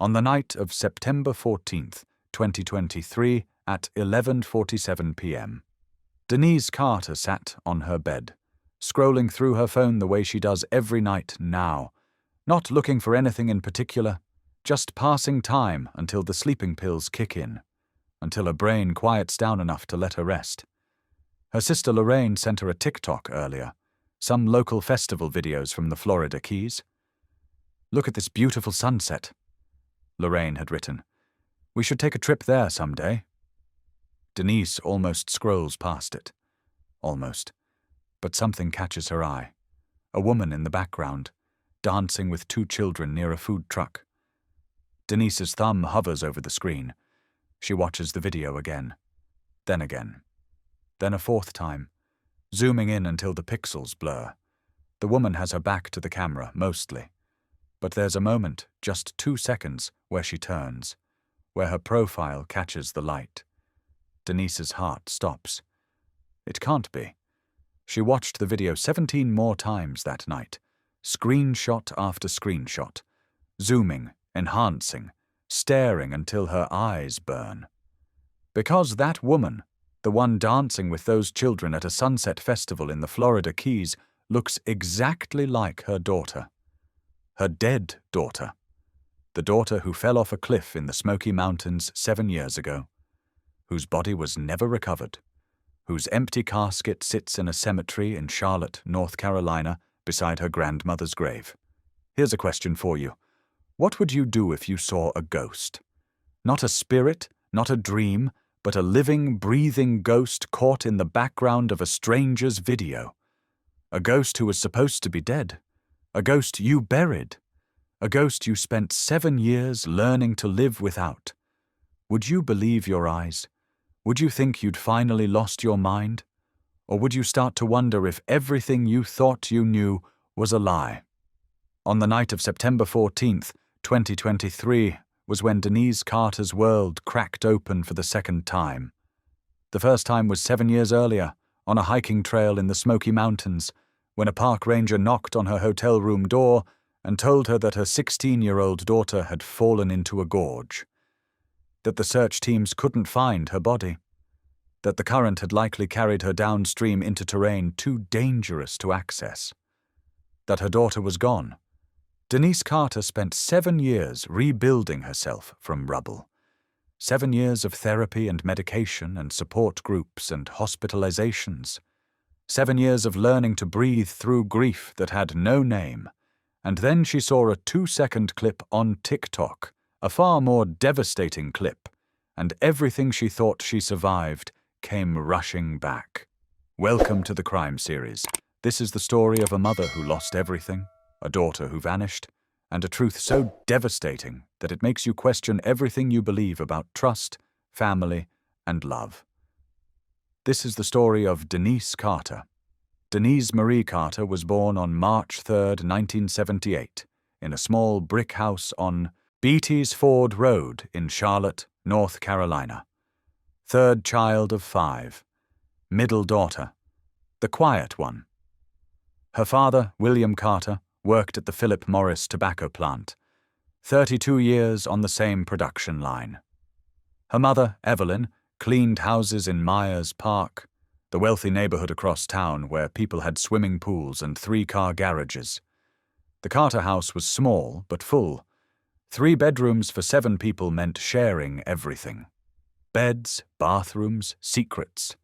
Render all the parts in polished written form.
On the night of September 14th, 2023 at 11:47 p.m., Denise Carter sat on her bed, scrolling through her phone the way she does every night now, not looking for anything in particular, just passing time until the sleeping pills kick in, until her brain quiets down enough to let her rest. Her sister Lorraine sent her a TikTok earlier, some local festival videos from the Florida Keys. "Look at this beautiful sunset," Lorraine had written. "We should take a trip there someday." Denise almost scrolls past it. Almost. But something catches her eye. A woman in the background, dancing with two children near a food truck. Denise's thumb hovers over the screen. She watches the video again. Then again. Then a fourth time, zooming in until the pixels blur. The woman has her back to the camera, mostly. But there's a moment, just 2 seconds, where she turns, where her profile catches the light. Denise's heart stops. It can't be. She watched the video 17 more times that night, screenshot after screenshot, zooming, enhancing, staring until her eyes burn. Because that woman, the one dancing with those children at a sunset festival in the Florida Keys, looks exactly like her daughter. Her dead daughter. The daughter who fell off a cliff in the Smoky Mountains 7 years ago, whose body was never recovered, whose empty casket sits in a cemetery in Charlotte, North Carolina, beside her grandmother's grave. Here's a question for you. What would you do if you saw a ghost? Not a spirit, not a dream, but a living, breathing ghost caught in the background of a stranger's video. A ghost who was supposed to be dead. A ghost you buried. A ghost you spent 7 years learning to live without. Would you believe your eyes? Would you think you'd finally lost your mind? Or would you start to wonder if everything you thought you knew was a lie? On the night of September 14th, 2023, was when Denise Carter's world cracked open for the second time. The first time was 7 years earlier, on a hiking trail in the Smoky Mountains, when a park ranger knocked on her hotel room door and told her that her 16-year-old daughter had fallen into a gorge. That the search teams couldn't find her body. That the current had likely carried her downstream into terrain too dangerous to access. That her daughter was gone. Denise Carter spent 7 years rebuilding herself from rubble. 7 years of therapy and medication and support groups and hospitalizations. 7 years of learning to breathe through grief that had no name. And then she saw a 2-second clip on TikTok, a far more devastating clip, and everything she thought she survived came rushing back. Welcome to the crime series. This is the story of a mother who lost everything, a daughter who vanished, and a truth so devastating that it makes you question everything you believe about trust, family, and love. This is the story of Denise Carter. Denise Marie Carter was born on March 3, 1978, in a small brick house on Beatty's Ford Road in Charlotte, North Carolina. Third child of 5. Middle daughter. The quiet one. Her father, William Carter, worked at the Philip Morris tobacco plant. 32 years on the same production line. Her mother, Evelyn, cleaned houses in Myers Park, the wealthy neighborhood across town where people had swimming pools and 3-car garages. The Carter house was small but full. 3 bedrooms for 7 people meant sharing everything. Beds, bathrooms, secrets.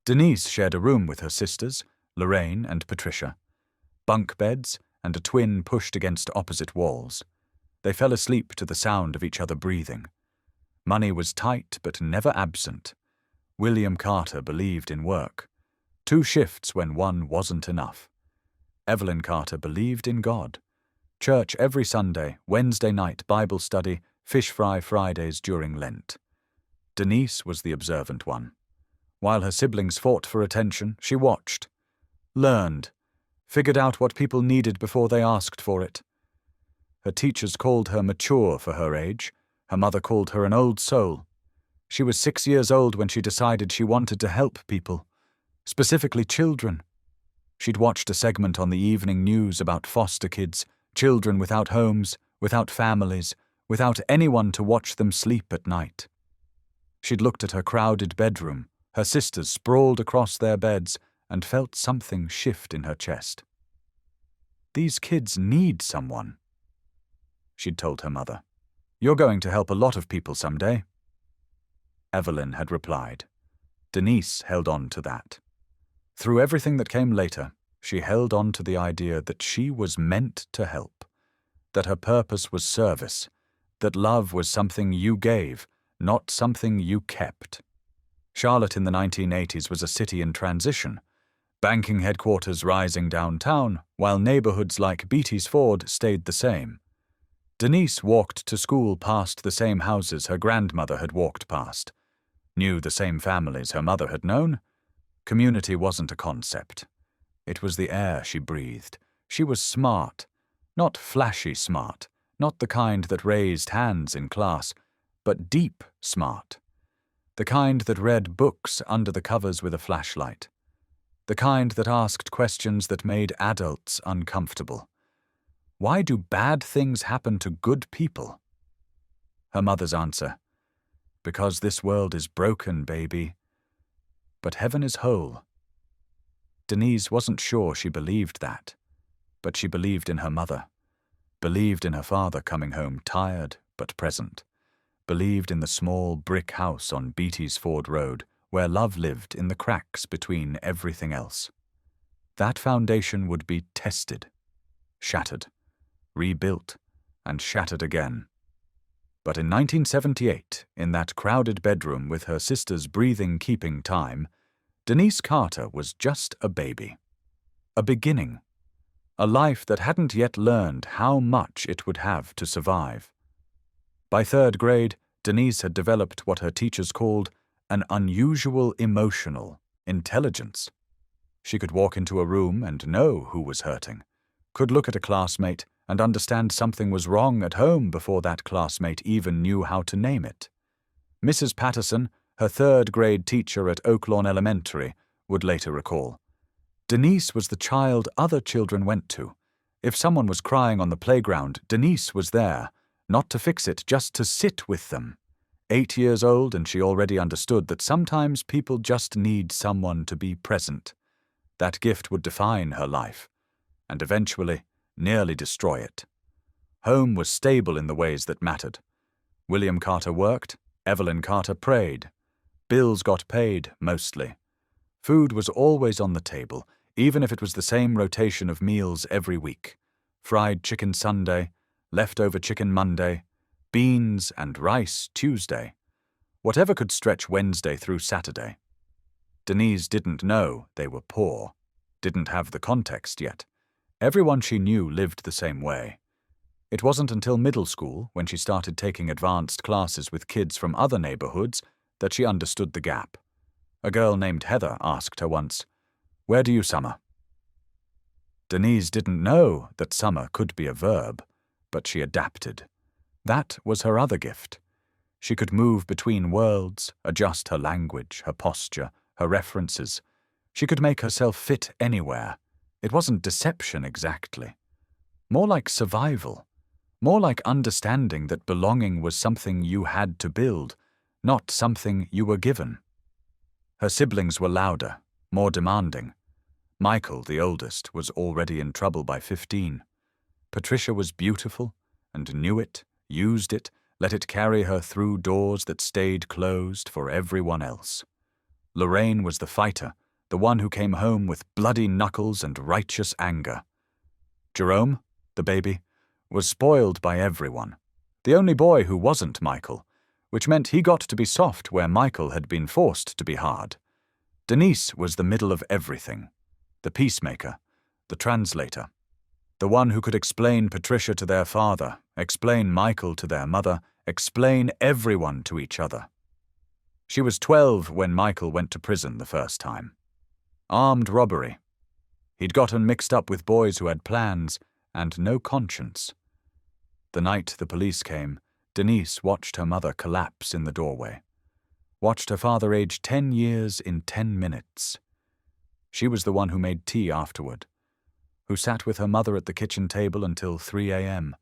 Denise shared a room with her sisters, Lorraine and Patricia. Bunk beds and a twin pushed against opposite walls. They fell asleep to the sound of each other breathing. Money was tight but never absent. William Carter believed in work. 2 shifts when one wasn't enough. Evelyn Carter believed in God. Church every Sunday, Wednesday night Bible study, fish fry Fridays during Lent. Denise was the observant one. While her siblings fought for attention, she watched. Learned. Figured out what people needed before they asked for it. Her teachers called her mature for her age. Her mother called her an old soul. She was 6 years old when she decided she wanted to help people, specifically children. She'd watched a segment on the evening news about foster kids, children without homes, without families, without anyone to watch them sleep at night. She'd looked at her crowded bedroom, her sisters sprawled across their beds, and felt something shift in her chest. These kids need someone, she'd told her mother. You're going to help a lot of people someday. Evelyn had replied. Denise held on to that. Through everything that came later, she held on to the idea that she was meant to help, that her purpose was service, that love was something you gave, not something you kept. Charlotte in the 1980s was a city in transition, banking headquarters rising downtown, while neighborhoods like Beatty's Ford stayed the same. Denise walked to school past the same houses her grandmother had walked past, knew the same families her mother had known. Community wasn't a concept. It was the air she breathed. She was smart, not flashy smart, not the kind that raised hands in class, but deep smart. The kind that read books under the covers with a flashlight. The kind that asked questions that made adults uncomfortable. Why do bad things happen to good people? Her mother's answer, because this world is broken, baby. But heaven is whole. Denise wasn't sure she believed that, but she believed in her mother, believed in her father coming home tired but present, believed in the small brick house on Beatty's Ford Road where love lived in the cracks between everything else. That foundation would be tested, shattered, rebuilt, and shattered again. But in 1978, in that crowded bedroom with her sisters breathing keeping time, Denise Carter was just a baby. A beginning. A life that hadn't yet learned how much it would have to survive. By third grade, Denise had developed what her teachers called an unusual emotional intelligence. She could walk into a room and know who was hurting, could look at a classmate and understand something was wrong at home before that classmate even knew how to name it. Mrs. Patterson, her third-grade teacher at Oaklawn Elementary, would later recall, Denise was the child other children went to. If someone was crying on the playground, Denise was there, not to fix it, just to sit with them. 8 years old, and she already understood that sometimes people just need someone to be present. That gift would define her life, and eventually nearly destroy it. Home was stable in the ways that mattered. William Carter worked, Evelyn Carter prayed. Bills got paid, mostly. Food was always on the table, even if it was the same rotation of meals every week. Fried chicken Sunday, leftover chicken Monday, beans and rice Tuesday. Whatever could stretch Wednesday through Saturday. Denise didn't know they were poor, didn't have the context yet. Everyone she knew lived the same way. It wasn't until middle school, when she started taking advanced classes with kids from other neighborhoods, that she understood the gap. A girl named Heather asked her once, "Where do you summer?" Denise didn't know that summer could be a verb, but she adapted. That was her other gift. She could move between worlds, adjust her language, her posture, her references. She could make herself fit anywhere. It wasn't deception exactly. More like survival. More like understanding that belonging was something you had to build, not something you were given. Her siblings were louder, more demanding. Michael, the oldest, was already in trouble by 15. Patricia was beautiful and knew it, used it, let it carry her through doors that stayed closed for everyone else. Lorraine was the fighter, the one who came home with bloody knuckles and righteous anger. Jerome, the baby, was spoiled by everyone. The only boy who wasn't Michael, which meant he got to be soft where Michael had been forced to be hard. Denise was the middle of everything. The peacemaker, the translator. The one who could explain Patricia to their father, explain Michael to their mother, explain everyone to each other. She was 12 when Michael went to prison the first time. Armed robbery. He'd gotten mixed up with boys who had plans and no conscience. The night the police came, Denise watched her mother collapse in the doorway. Watched her father age 10 years in 10 minutes. She was the one who made tea afterward, who sat with her mother at the kitchen table until 3 a.m.,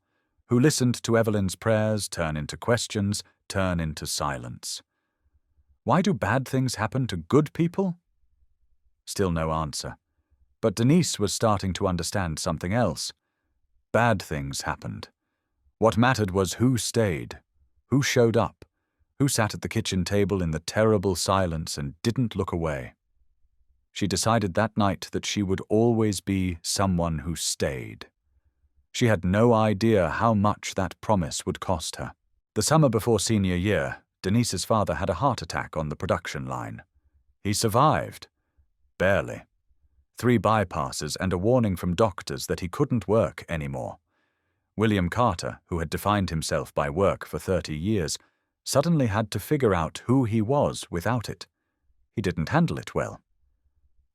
who listened to Evelyn's prayers turn into questions, turn into silence. Why do bad things happen to good people? Still no answer. But Denise was starting to understand something else. Bad things happened. What mattered was who stayed, who showed up, who sat at the kitchen table in the terrible silence and didn't look away. She decided that night that she would always be someone who stayed. She had no idea how much that promise would cost her. The summer before senior year, Denise's father had a heart attack on the production line. He survived. Barely. 3 bypasses and a warning from doctors that he couldn't work anymore. William Carter, who had defined himself by work for 30 years, suddenly had to figure out who he was without it. He didn't handle it well.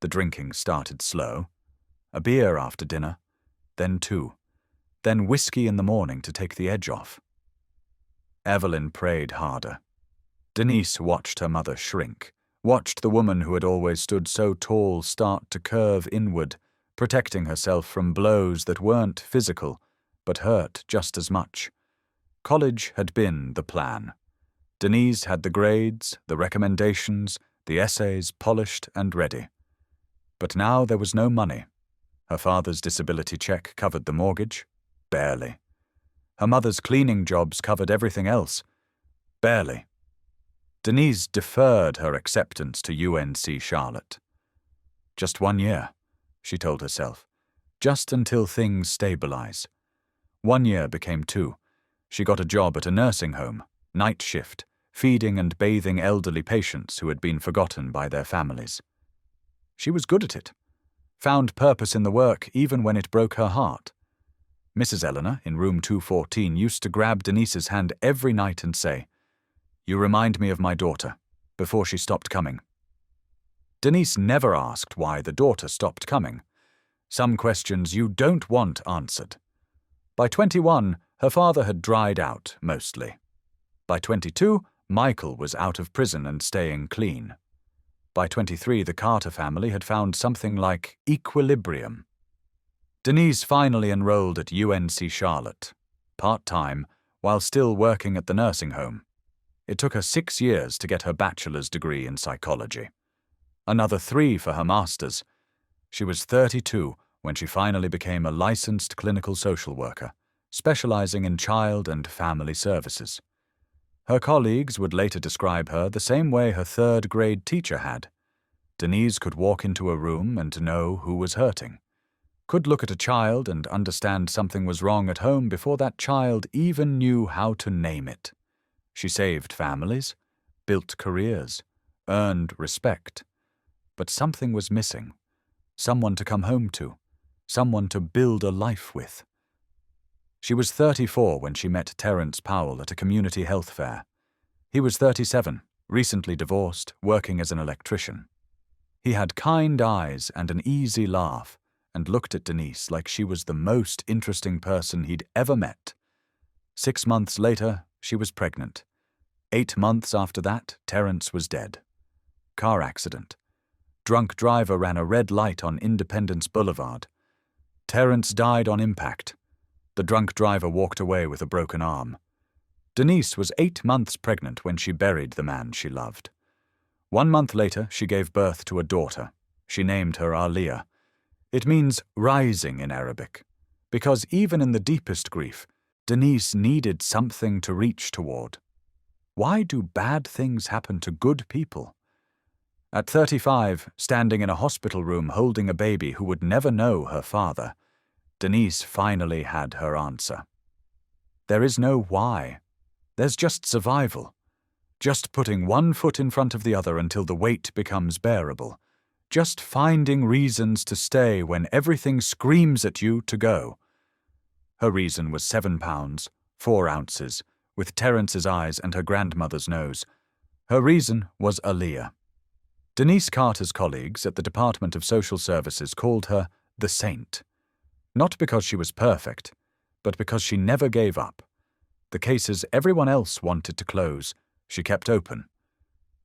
The drinking started slow. A beer after dinner, then 2. Then whiskey in the morning to take the edge off. Evelyn prayed harder. Denise watched her mother shrink, watched the woman who had always stood so tall start to curve inward, protecting herself from blows that weren't physical, but hurt just as much. College had been the plan. Denise had the grades, the recommendations, the essays polished and ready. But now there was no money. Her father's disability check covered the mortgage. Barely. Her mother's cleaning jobs covered everything else. Barely. Denise deferred her acceptance to UNC Charlotte. Just 1 year, she told herself. Just until things stabilize. 1 year became 2. She got a job at a nursing home, night shift, feeding and bathing elderly patients who had been forgotten by their families. She was good at it. Found purpose in the work even when it broke her heart. Mrs. Eleanor, in room 214, used to grab Denise's hand every night and say, "You remind me of my daughter," before she stopped coming. Denise never asked why the daughter stopped coming. Some questions you don't want answered. By 21, her father had dried out, mostly. By 22, Michael was out of prison and staying clean. By 23, the Carter family had found something like equilibrium. Denise finally enrolled at UNC Charlotte, part-time, while still working at the nursing home. It took her 6 years to get her bachelor's degree in psychology. Another 3 for her master's. She was 32 when she finally became a licensed clinical social worker, specializing in child and family services. Her colleagues would later describe her the same way her 3rd-grade teacher had. Denise could walk into a room and know who was hurting. Could look at a child and understand something was wrong at home before that child even knew how to name it. She saved families, built careers, earned respect. But something was missing. Someone to come home to. Someone to build a life with. She was 34 when she met Terence Powell at a community health fair. He was 37, recently divorced, working as an electrician. He had kind eyes and an easy laugh, and looked at Denise like she was the most interesting person he'd ever met. 6 months later, she was pregnant. 8 months after that, Terence was dead. Car accident. Drunk driver ran a red light on Independence Boulevard. Terence died on impact. The drunk driver walked away with a broken arm. Denise was 8 months pregnant when she buried the man she loved. 1 month later, she gave birth to a daughter. She named her Aliyah. It means rising in Arabic, because even in the deepest grief, Denise needed something to reach toward. Why do bad things happen to good people? At 35, standing in a hospital room holding a baby who would never know her father, Denise finally had her answer. There is no why. There's just survival. Just putting one foot in front of the other until the weight becomes bearable. Just finding reasons to stay when everything screams at you to go. Her reason was 7 pounds, 4 ounces, with Terence's eyes and her grandmother's nose. Her reason was Aliyah. Denise Carter's colleagues at the Department of Social Services called her the Saint. Not because she was perfect, but because she never gave up. The cases everyone else wanted to close, she kept open.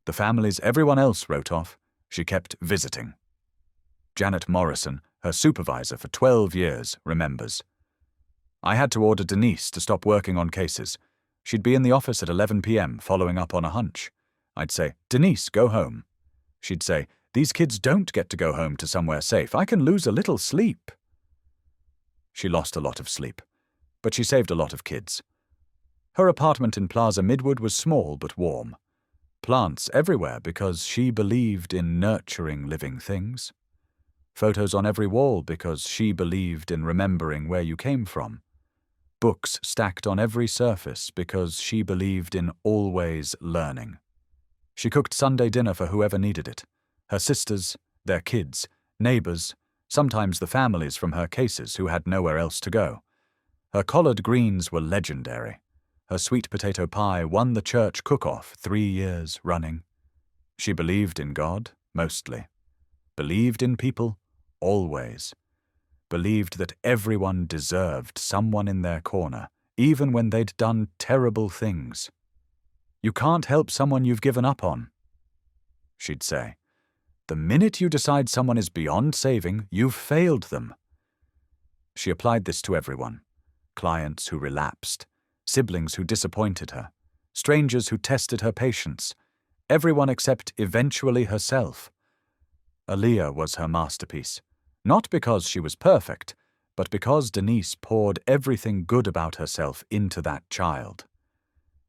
The families everyone else wrote off, she kept visiting. Janet Morrison, her supervisor for 12 years, remembers. I had to order Denise to stop working on cases. She'd be in the office at 11 p.m. following up on a hunch. I'd say, "Denise, go home." She'd say, "These kids don't get to go home to somewhere safe. I can lose a little sleep." She lost a lot of sleep, but she saved a lot of kids. Her apartment in Plaza Midwood was small but warm. Plants everywhere because she believed in nurturing living things. Photos on every wall because she believed in remembering where you came from. Books stacked on every surface because she believed in always learning. She cooked Sunday dinner for whoever needed it. Her sisters, their kids, neighbors, sometimes the families from her cases who had nowhere else to go. Her collard greens were legendary. Her sweet potato pie won the church cook-off 3 years running. She believed in God, mostly. Believed in people, always. Believed that everyone deserved someone in their corner, even when they'd done terrible things. "You can't help someone you've given up on," she'd say. "The minute you decide someone is beyond saving, you've failed them." She applied this to everyone. Clients who relapsed, siblings who disappointed her, strangers who tested her patience, everyone except eventually herself. Aaliyah was her masterpiece, not because she was perfect, but because Denise poured everything good about herself into that child.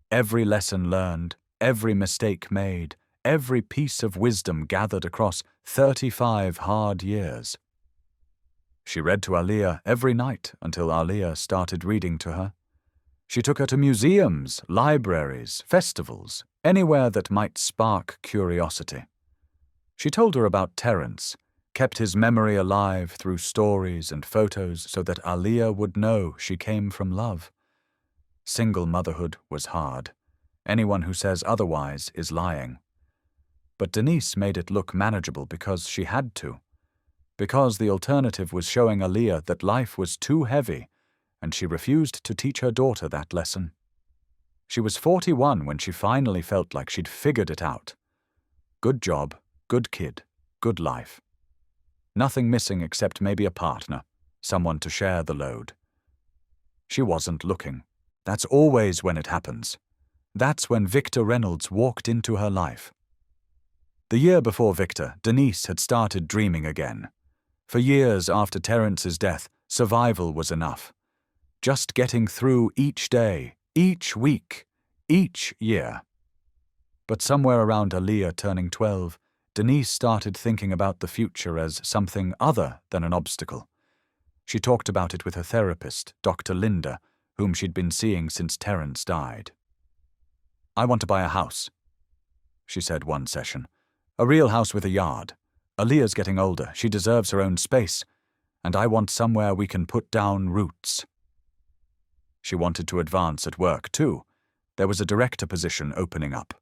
Every lesson learned, every mistake made, every piece of wisdom gathered across 35 hard years. She read to Aaliyah every night until Aaliyah started reading to her. She took her to museums, libraries, festivals, anywhere that might spark curiosity. She told her about Terence, kept his memory alive through stories and photos so that Aaliyah would know she came from love. Single motherhood was hard. Anyone who says otherwise is lying. But Denise made it look manageable because she had to. Because the alternative was showing Aaliyah that life was too heavy, and she refused to teach her daughter that lesson. She was 41 when she finally felt like she'd figured it out. Good job, good kid, good life. Nothing missing except maybe a partner, someone to share the load. She wasn't looking. That's always when it happens. That's when Victor Reynolds walked into her life. The year before Victor, Denise had started dreaming again. For years after Terence's death, survival was enough. Just getting through each day, each week, each year. But somewhere around Aaliyah turning 12, Denise started thinking about the future as something other than an obstacle. She talked about it with her therapist, Dr. Linda, whom she'd been seeing since Terence died. "I want to buy a house," she said one session. "A real house with a yard. Aaliyah's getting older, she deserves her own space, and I want somewhere we can put down roots." She wanted to advance at work, too. There was a director position opening up.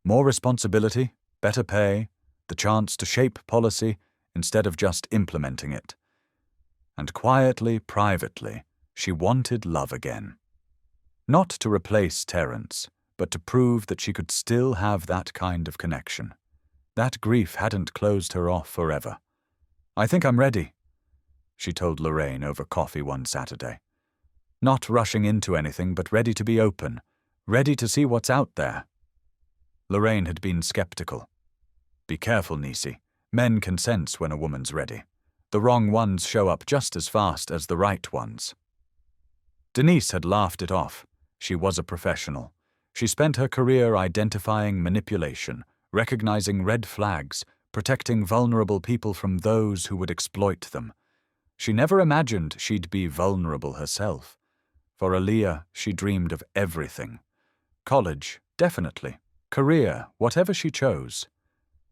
More responsibility, better pay, the chance to shape policy instead of just implementing it. And quietly, privately, she wanted love again. Not to replace Terence, but to prove that she could still have that kind of connection. That grief hadn't closed her off forever. "I think I'm ready," she told Lorraine over coffee one Saturday. Not rushing into anything, but ready to be open, ready to see what's out there. Lorraine had been skeptical. "Be careful, Nisi. Men can sense when a woman's ready. The wrong ones show up just as fast as the right ones." Denise had laughed it off. She was a professional. She spent her career identifying manipulation, recognizing red flags, protecting vulnerable people from those who would exploit them. She never imagined she'd be vulnerable herself. For Aaliyah, she dreamed of everything. College, definitely. Career, whatever she chose.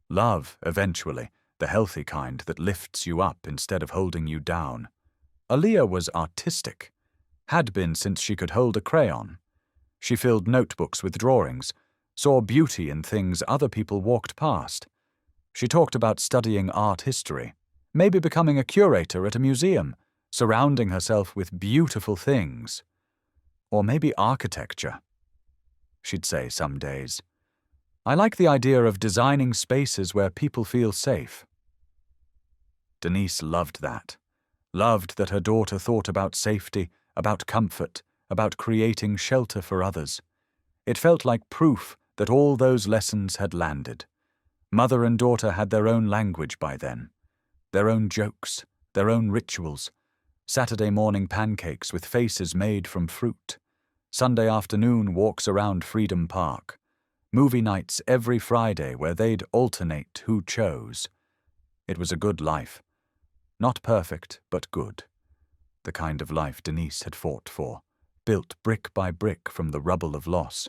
Love, eventually, the healthy kind that lifts you up instead of holding you down. Aaliyah was artistic. Had been since she could hold a crayon. She filled notebooks with drawings, saw beauty in things other people walked past. She talked about studying art history, maybe becoming a curator at a museum, surrounding herself with beautiful things. Or maybe architecture. She'd say some days, "I like the idea of designing spaces where people feel safe." Denise loved that. Loved that her daughter thought about safety about comfort, about creating shelter for others. It felt like proof that all those lessons had landed. Mother and daughter had their own language by then, their own jokes, their own rituals. Saturday morning pancakes with faces made from fruit. Sunday afternoon walks around Freedom Park. Movie nights every Friday where they'd alternate who chose. It was a good life. Not perfect, but good. The kind of life Denise had fought for, built brick by brick from the rubble of loss.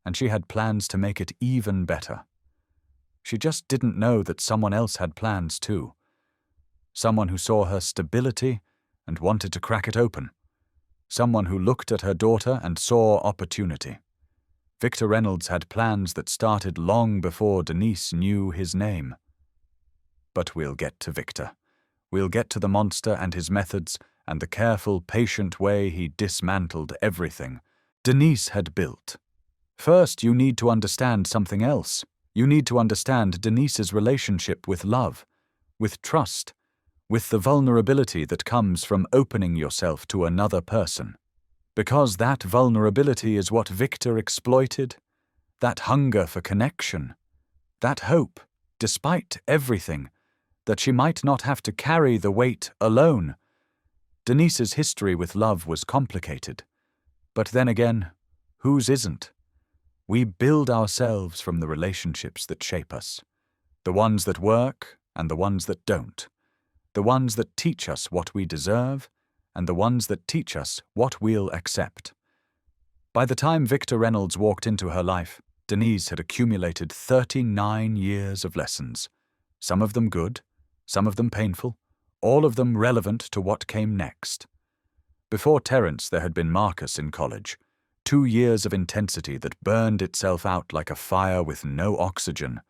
And she had plans to make it even better. She just didn't know that someone else had plans too. Someone who saw her stability and wanted to crack it open. Someone who looked at her daughter and saw opportunity. Victor Reynolds had plans that started long before Denise knew his name. But we'll get to Victor. We'll get to the monster and his methods and the careful, patient way he dismantled everything Denise had built. First, you need to understand something else. You need to understand Denise's relationship with love, with trust, with the vulnerability that comes from opening yourself to another person. Because that vulnerability is what Victor exploited, that hunger for connection, that hope, despite everything, that she might not have to carry the weight alone. Denise's history with love was complicated. But then again, whose isn't? We build ourselves from the relationships that shape us, the ones that work and the ones that don't. The ones that teach us what we deserve, and the ones that teach us what we'll accept. By the time Victor Reynolds walked into her life, Denise had accumulated 39 years of lessons, some of them good, some of them painful, all of them relevant to what came next. Before Terence, there had been Marcus in college, 2 years of intensity that burned itself out like a fire with no oxygen.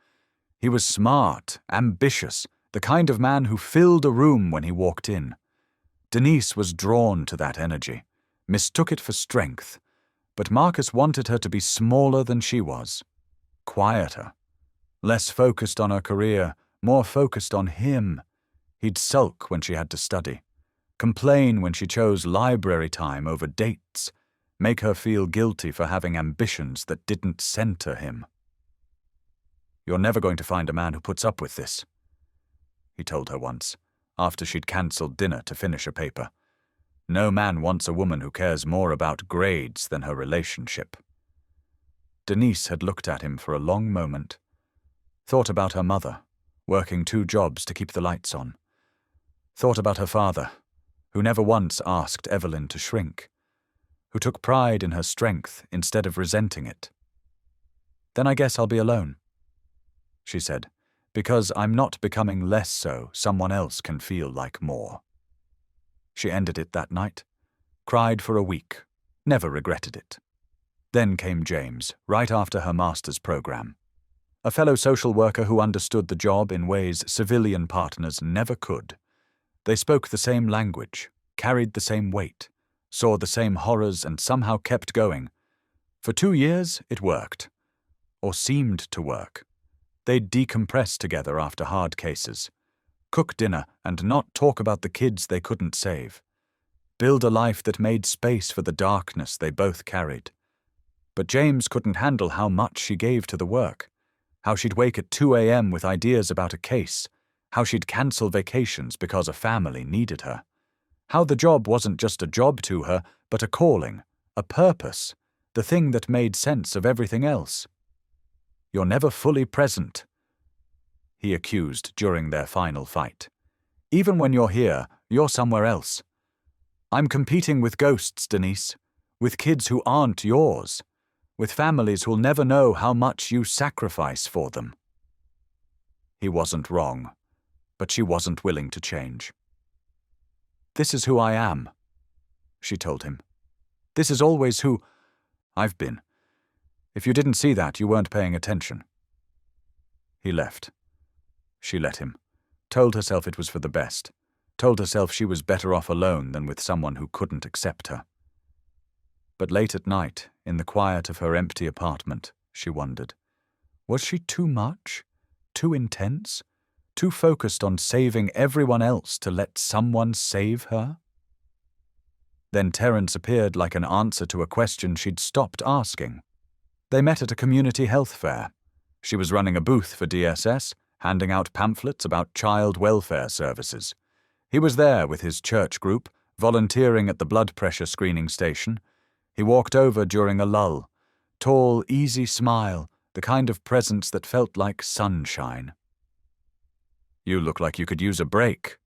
He was smart, ambitious, the kind of man who filled a room when he walked in. Denise was drawn to that energy, mistook it for strength, but Marcus wanted her to be smaller than she was, quieter, less focused on her career, more focused on him. He'd sulk when she had to study, complain when she chose library time over dates, make her feel guilty for having ambitions that didn't center him. "You're never going to find a man who puts up with this," he told her once, after she'd cancelled dinner to finish a paper. "No man wants a woman who cares more about grades than her relationship." Denise had looked at him for a long moment, thought about her mother, working 2 jobs to keep the lights on, thought about her father, who never once asked Evelyn to shrink, who took pride in her strength instead of resenting it. "Then I guess I'll be alone," she said. "Because I'm not becoming less so, someone else can feel like more." She ended it that night, cried for a week, never regretted it. Then came James, right after her master's program. A fellow social worker who understood the job in ways civilian partners never could. They spoke the same language, carried the same weight, saw the same horrors and somehow kept going. For 2 years, it worked. Or seemed to work. They'd decompress together after hard cases, cook dinner and not talk about the kids they couldn't save, build a life that made space for the darkness they both carried. But James couldn't handle how much she gave to the work, how she'd wake at 2 a.m. with ideas about a case, how she'd cancel vacations because a family needed her, how the job wasn't just a job to her, but a calling, a purpose, the thing that made sense of everything else. "You're never fully present," he accused during their final fight. "Even when you're here, you're somewhere else. I'm competing with ghosts, Denise, with kids who aren't yours, with families who'll never know how much you sacrifice for them." He wasn't wrong, but she wasn't willing to change. "This is who I am," she told him. "This is always who I've been. If you didn't see that, you weren't paying attention." He left. She let him, told herself it was for the best, told herself she was better off alone than with someone who couldn't accept her. But late at night, in the quiet of her empty apartment, she wondered, was she too much? Too intense? Too focused on saving everyone else to let someone save her? Then Terence appeared like an answer to a question she'd stopped asking. They met at a community health fair. She was running a booth for DSS, handing out pamphlets about child welfare services. He was there with his church group, volunteering at the blood pressure screening station. He walked over during a lull. Tall, easy smile, the kind of presence that felt like sunshine. "You look like you could use a break,"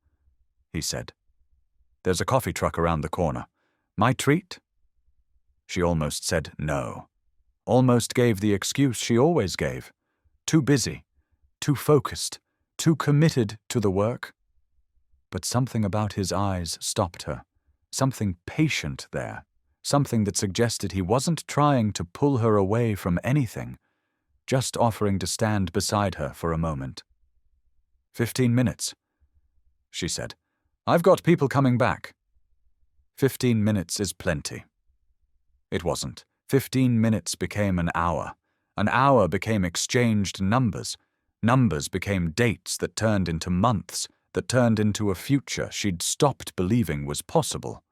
he said. "There's a coffee truck around the corner. My treat?" She almost said no. Almost gave the excuse she always gave. Too busy, too focused, too committed to the work. But something about his eyes stopped her. Something patient there. Something that suggested he wasn't trying to pull her away from anything, just offering to stand beside her for a moment. 15 minutes, she said. "I've got people coming back." 15 minutes is plenty. It wasn't. 15 minutes became an hour. An hour became exchanged numbers. Numbers became dates that turned into months, that turned into a future she'd stopped believing was possible.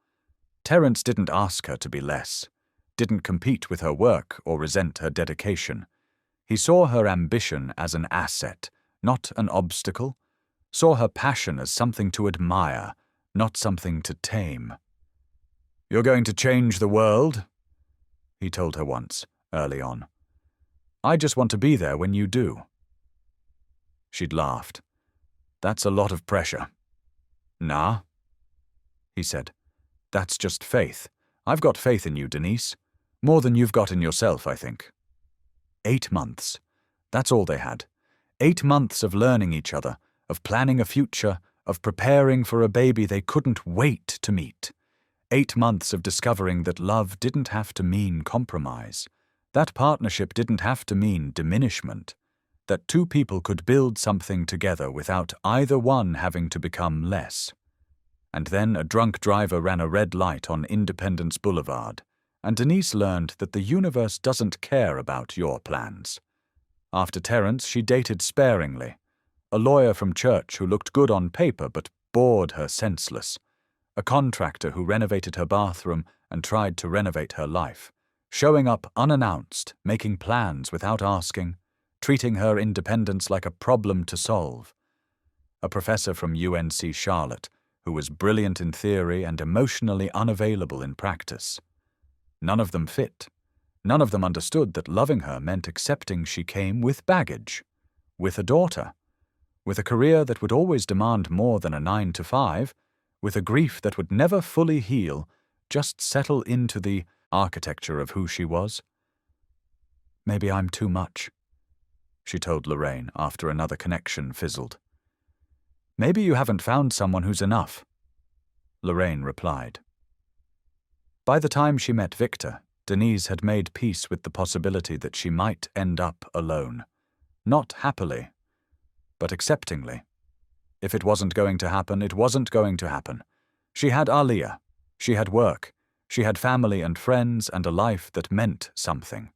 Terence didn't ask her to be less, didn't compete with her work or resent her dedication. He saw her ambition as an asset, not an obstacle, saw her passion as something to admire, not something to tame. "You're going to change the world," he told her once, early on. "I just want to be there when you do." She'd laughed. "That's a lot of pressure." "Nah," he said. "That's just faith. I've got faith in you, Denise. More than you've got in yourself, I think." 8 months. That's all they had. 8 months of learning each other, of planning a future, of preparing for a baby they couldn't wait to meet. 8 months of discovering that love didn't have to mean compromise. That partnership didn't have to mean diminishment. That two people could build something together without either one having to become less. And then a drunk driver ran a red light on Independence Boulevard, and Denise learned that the universe doesn't care about your plans. After Terence, she dated sparingly. A lawyer from church who looked good on paper but bored her senseless. A contractor who renovated her bathroom and tried to renovate her life. Showing up unannounced, making plans without asking, treating her independence like a problem to solve. A professor from UNC Charlotte, who was brilliant in theory and emotionally unavailable in practice. None of them fit. None of them understood that loving her meant accepting she came with baggage, with a daughter, with a career that would always demand more than a 9 to 5, with a grief that would never fully heal, just settle into the architecture of who she was. "Maybe I'm too much," she told Lorraine after another connection fizzled. "Maybe you haven't found someone who's enough," Lorraine replied. By the time she met Victor, Denise had made peace with the possibility that she might end up alone. Not happily, but acceptingly. If it wasn't going to happen, it wasn't going to happen. She had Aliyah. She had work. She had family and friends and a life that meant something.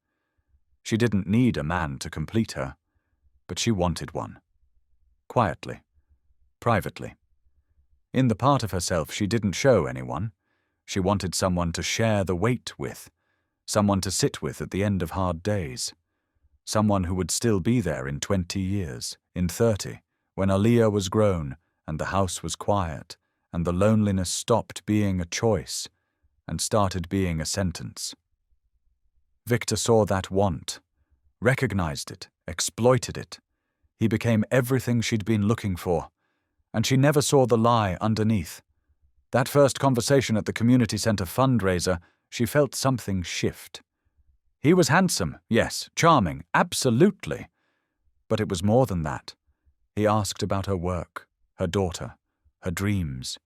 She didn't need a man to complete her, but she wanted one. Quietly. Privately. In the part of herself she didn't show anyone. She wanted someone to share the weight with, someone to sit with at the end of hard days, someone who would still be there in 20 years, in 30, when Aliyah was grown and the house was quiet and the loneliness stopped being a choice and started being a sentence. Victor saw that want, recognized it, exploited it. He became everything she'd been looking for, and she never saw the lie underneath. That first conversation at the community center fundraiser, she felt something shift. He was handsome, yes, charming, absolutely. But it was more than that. He asked about her work, her daughter, her dreams.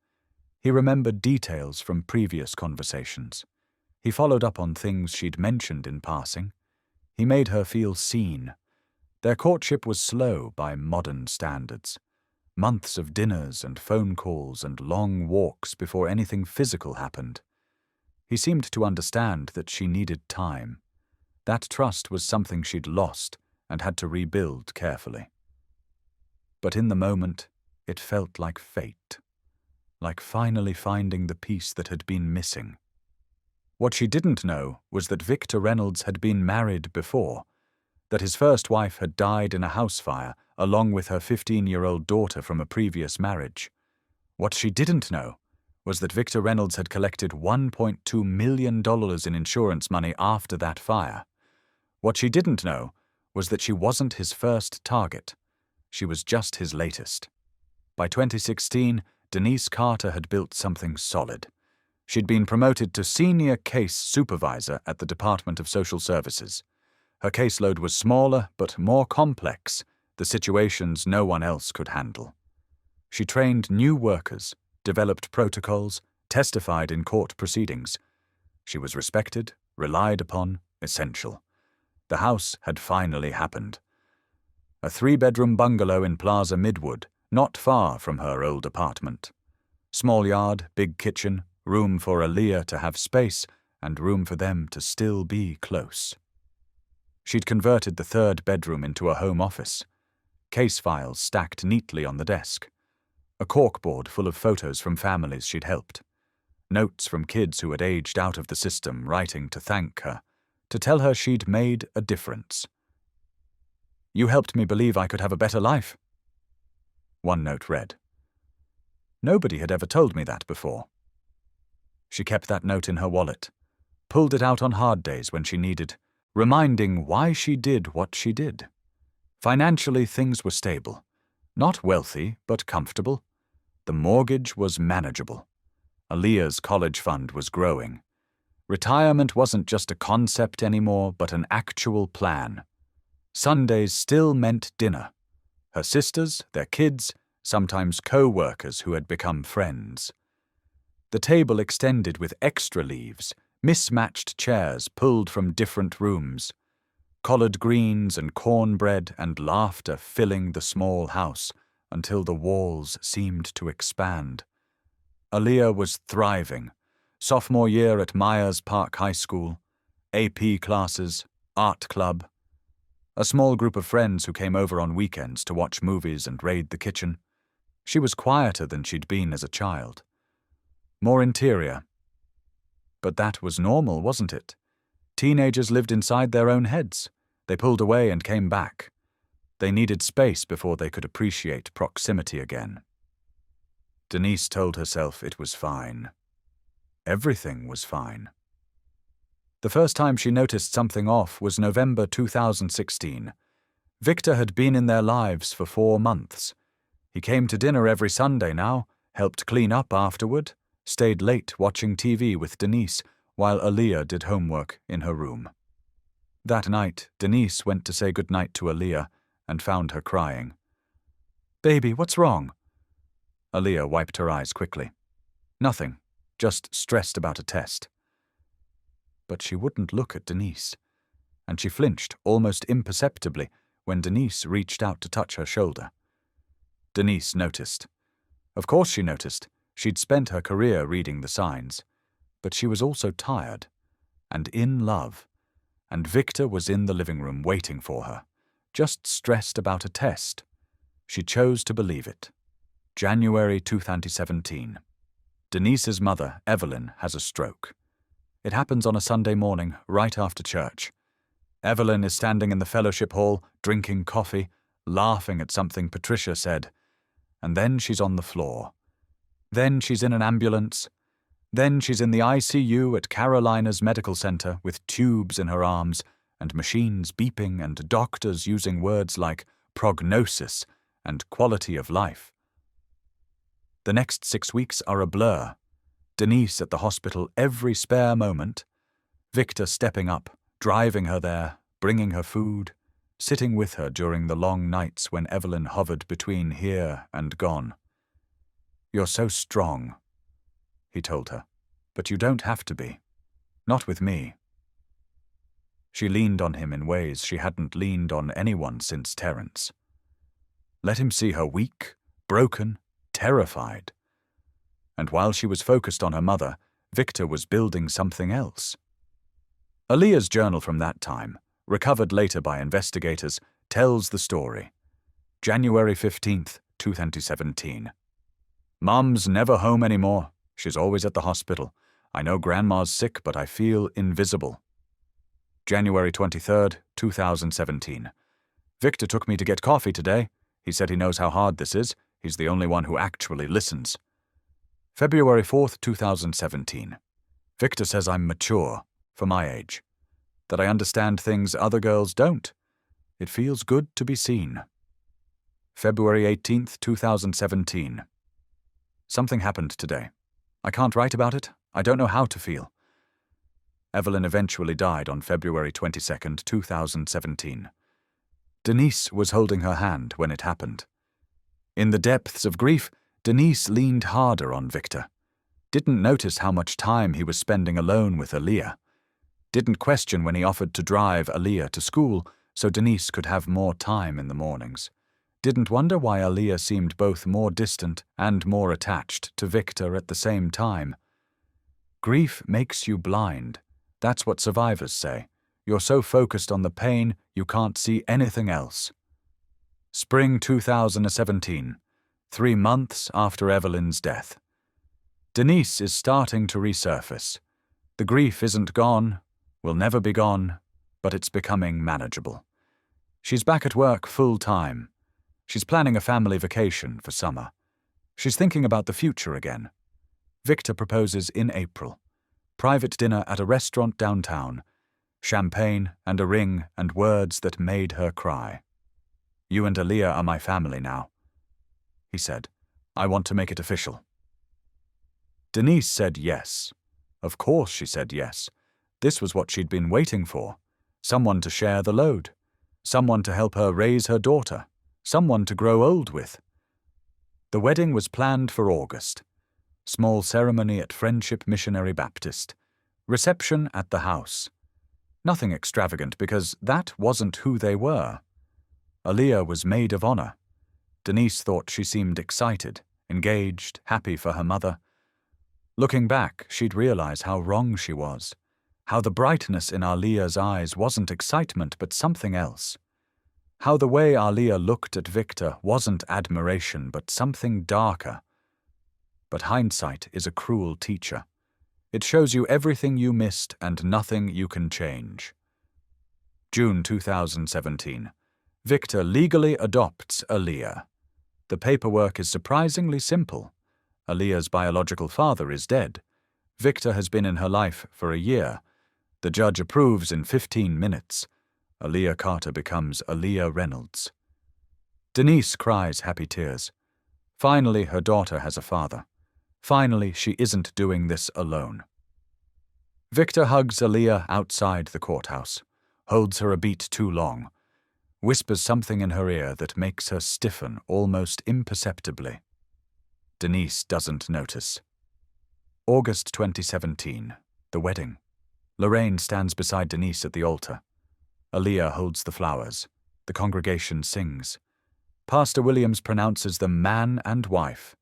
He remembered details from previous conversations. He followed up on things she'd mentioned in passing. He made her feel seen. Their courtship was slow by modern standards. Months of dinners and phone calls and long walks before anything physical happened. He seemed to understand that she needed time. That trust was something she'd lost and had to rebuild carefully. But in the moment, it felt like fate. like finally finding the piece that had been missing. What she didn't know was that Victor Reynolds had been married before, that his first wife had died in a house fire along with her 15-year-old daughter from a previous marriage. What she didn't know was that Victor Reynolds had collected $1.2 million in insurance money after that fire. What she didn't know was that she wasn't his first target. She was just his latest. By 2016, Denise Carter had built something solid. She'd been promoted to senior case supervisor at the Department of Social Services. Her caseload was smaller but more complex, the situations no one else could handle. She trained new workers, developed protocols, testified in court proceedings. She was respected, relied upon, essential. The house had finally happened. A 3-bedroom bungalow in Plaza Midwood, not far from her old apartment. Small yard, big kitchen, room for Aaliyah to have space, and room for them to still be close. She'd converted the 3rd bedroom into a home office. Case files stacked neatly on the desk. A corkboard full of photos from families she'd helped. Notes from kids who had aged out of the system writing to thank her, to tell her she'd made a difference. "You helped me believe I could have a better life." One note read. Nobody had ever told me that before. She kept that note in her wallet, pulled it out on hard days when she needed, reminding why she did what she did. Financially, things were stable. Not wealthy, but comfortable. The mortgage was manageable. Aaliyah's college fund was growing. Retirement wasn't just a concept anymore, but an actual plan. Sundays still meant dinner. Her sisters, their kids, sometimes co-workers who had become friends. The table extended with extra leaves, mismatched chairs pulled from different rooms. Collard greens and cornbread and laughter filling the small house until the walls seemed to expand. Aaliyah was thriving. Sophomore year at Myers Park High School, AP classes, art club. A small group of friends who came over on weekends to watch movies and raid the kitchen. She was quieter than she'd been as a child. More interior. But that was normal, wasn't it? Teenagers lived inside their own heads. They pulled away and came back. They needed space before they could appreciate proximity again. Denise told herself it was fine. Everything was fine. The first time she noticed something off was November 2016. Victor had been in their lives for 4 months. He came to dinner every Sunday now, helped clean up afterward, stayed late watching TV with Denise while Aaliyah did homework in her room. That night, Denise went to say goodnight to Aaliyah and found her crying. "Baby, what's wrong?" Aaliyah wiped her eyes quickly. "Nothing, just stressed about a test." But she wouldn't look at Denise, and she flinched almost imperceptibly when Denise reached out to touch her shoulder. Denise noticed. Of course she noticed. She'd spent her career reading the signs. But she was also tired, and in love, and Victor was in the living room waiting for her, just stressed about a test. She chose to believe it. January 2017. Denise's mother, Evelyn, has a stroke. It happens on a Sunday morning, right after church. Evelyn is standing in the fellowship hall, drinking coffee, laughing at something Patricia said, and then she's on the floor. Then she's in an ambulance. Then she's in the ICU at Carolina's Medical Center with tubes in her arms and machines beeping and doctors using words like prognosis and quality of life. The next 6 weeks are a blur. Denise at the hospital every spare moment. Victor stepping up, driving her there, bringing her food, sitting with her during the long nights when Evelyn hovered between here and gone. "You're so strong," he told her, "but you don't have to be. Not with me." She leaned on him in ways she hadn't leaned on anyone since Terence. Let him see her weak, broken, terrified. And while she was focused on her mother, Victor was building something else. Aaliyah's journal from that time, recovered later by investigators, tells the story. January 15th, 2017. Mum's never home anymore. She's always at the hospital. I know Grandma's sick, but I feel invisible. January 23rd, 2017. Victor took me to get coffee today. He said he knows how hard this is. He's the only one who actually listens. February 4th, 2017. Victor says I'm mature, for my age. That I understand things other girls don't. It feels good to be seen. February 18th, 2017. Something happened today. I can't write about it. I don't know how to feel. Evelyn eventually died on February 22nd, 2017. Denise was holding her hand when it happened. In the depths of grief, Denise leaned harder on Victor. Didn't notice how much time he was spending alone with Aaliyah. Didn't question when he offered to drive Aaliyah to school so Denise could have more time in the mornings. Didn't wonder why Aaliyah seemed both more distant and more attached to Victor at the same time. Grief makes you blind. That's what survivors say. You're so focused on the pain, you can't see anything else. Spring 2017, 3 months after Evelyn's death. Denise is starting to resurface. The grief isn't gone, will never be gone, but it's becoming manageable. She's back at work full-time. She's planning a family vacation for summer. She's thinking about the future again. Victor proposes in April. Private dinner at a restaurant downtown. Champagne and a ring and words that made her cry. You and Aaliyah are my family now. He said, I want to make it official. Denise said yes. Of course she said yes. This was what she'd been waiting for. Someone to share the load. Someone to help her raise her daughter. Someone to grow old with. The wedding was planned for August. Small ceremony at Friendship Missionary Baptist. Reception at the house. Nothing extravagant because that wasn't who they were. Aaliyah was maid of honor. Denise thought she seemed excited, engaged, happy for her mother. Looking back, she'd realize how wrong she was. How the brightness in Aaliyah's eyes wasn't excitement but something else. How the way Aaliyah looked at Victor wasn't admiration but something darker. But hindsight is a cruel teacher. It shows you everything you missed and nothing you can change. June 2017. Victor legally adopts Aaliyah. The paperwork is surprisingly simple. Aaliyah's biological father is dead. Victor has been in her life for a year. The judge approves in 15 minutes. Aaliyah Carter becomes Aaliyah Reynolds. Denise cries happy tears. Finally, her daughter has a father. Finally, she isn't doing this alone. Victor hugs Aaliyah outside the courthouse, holds her a beat too long, whispers something in her ear that makes her stiffen almost imperceptibly. Denise doesn't notice. August 2017. The wedding. Lorraine stands beside Denise at the altar. Aaliyah holds the flowers. The congregation sings. Pastor Williams pronounces them man and wife.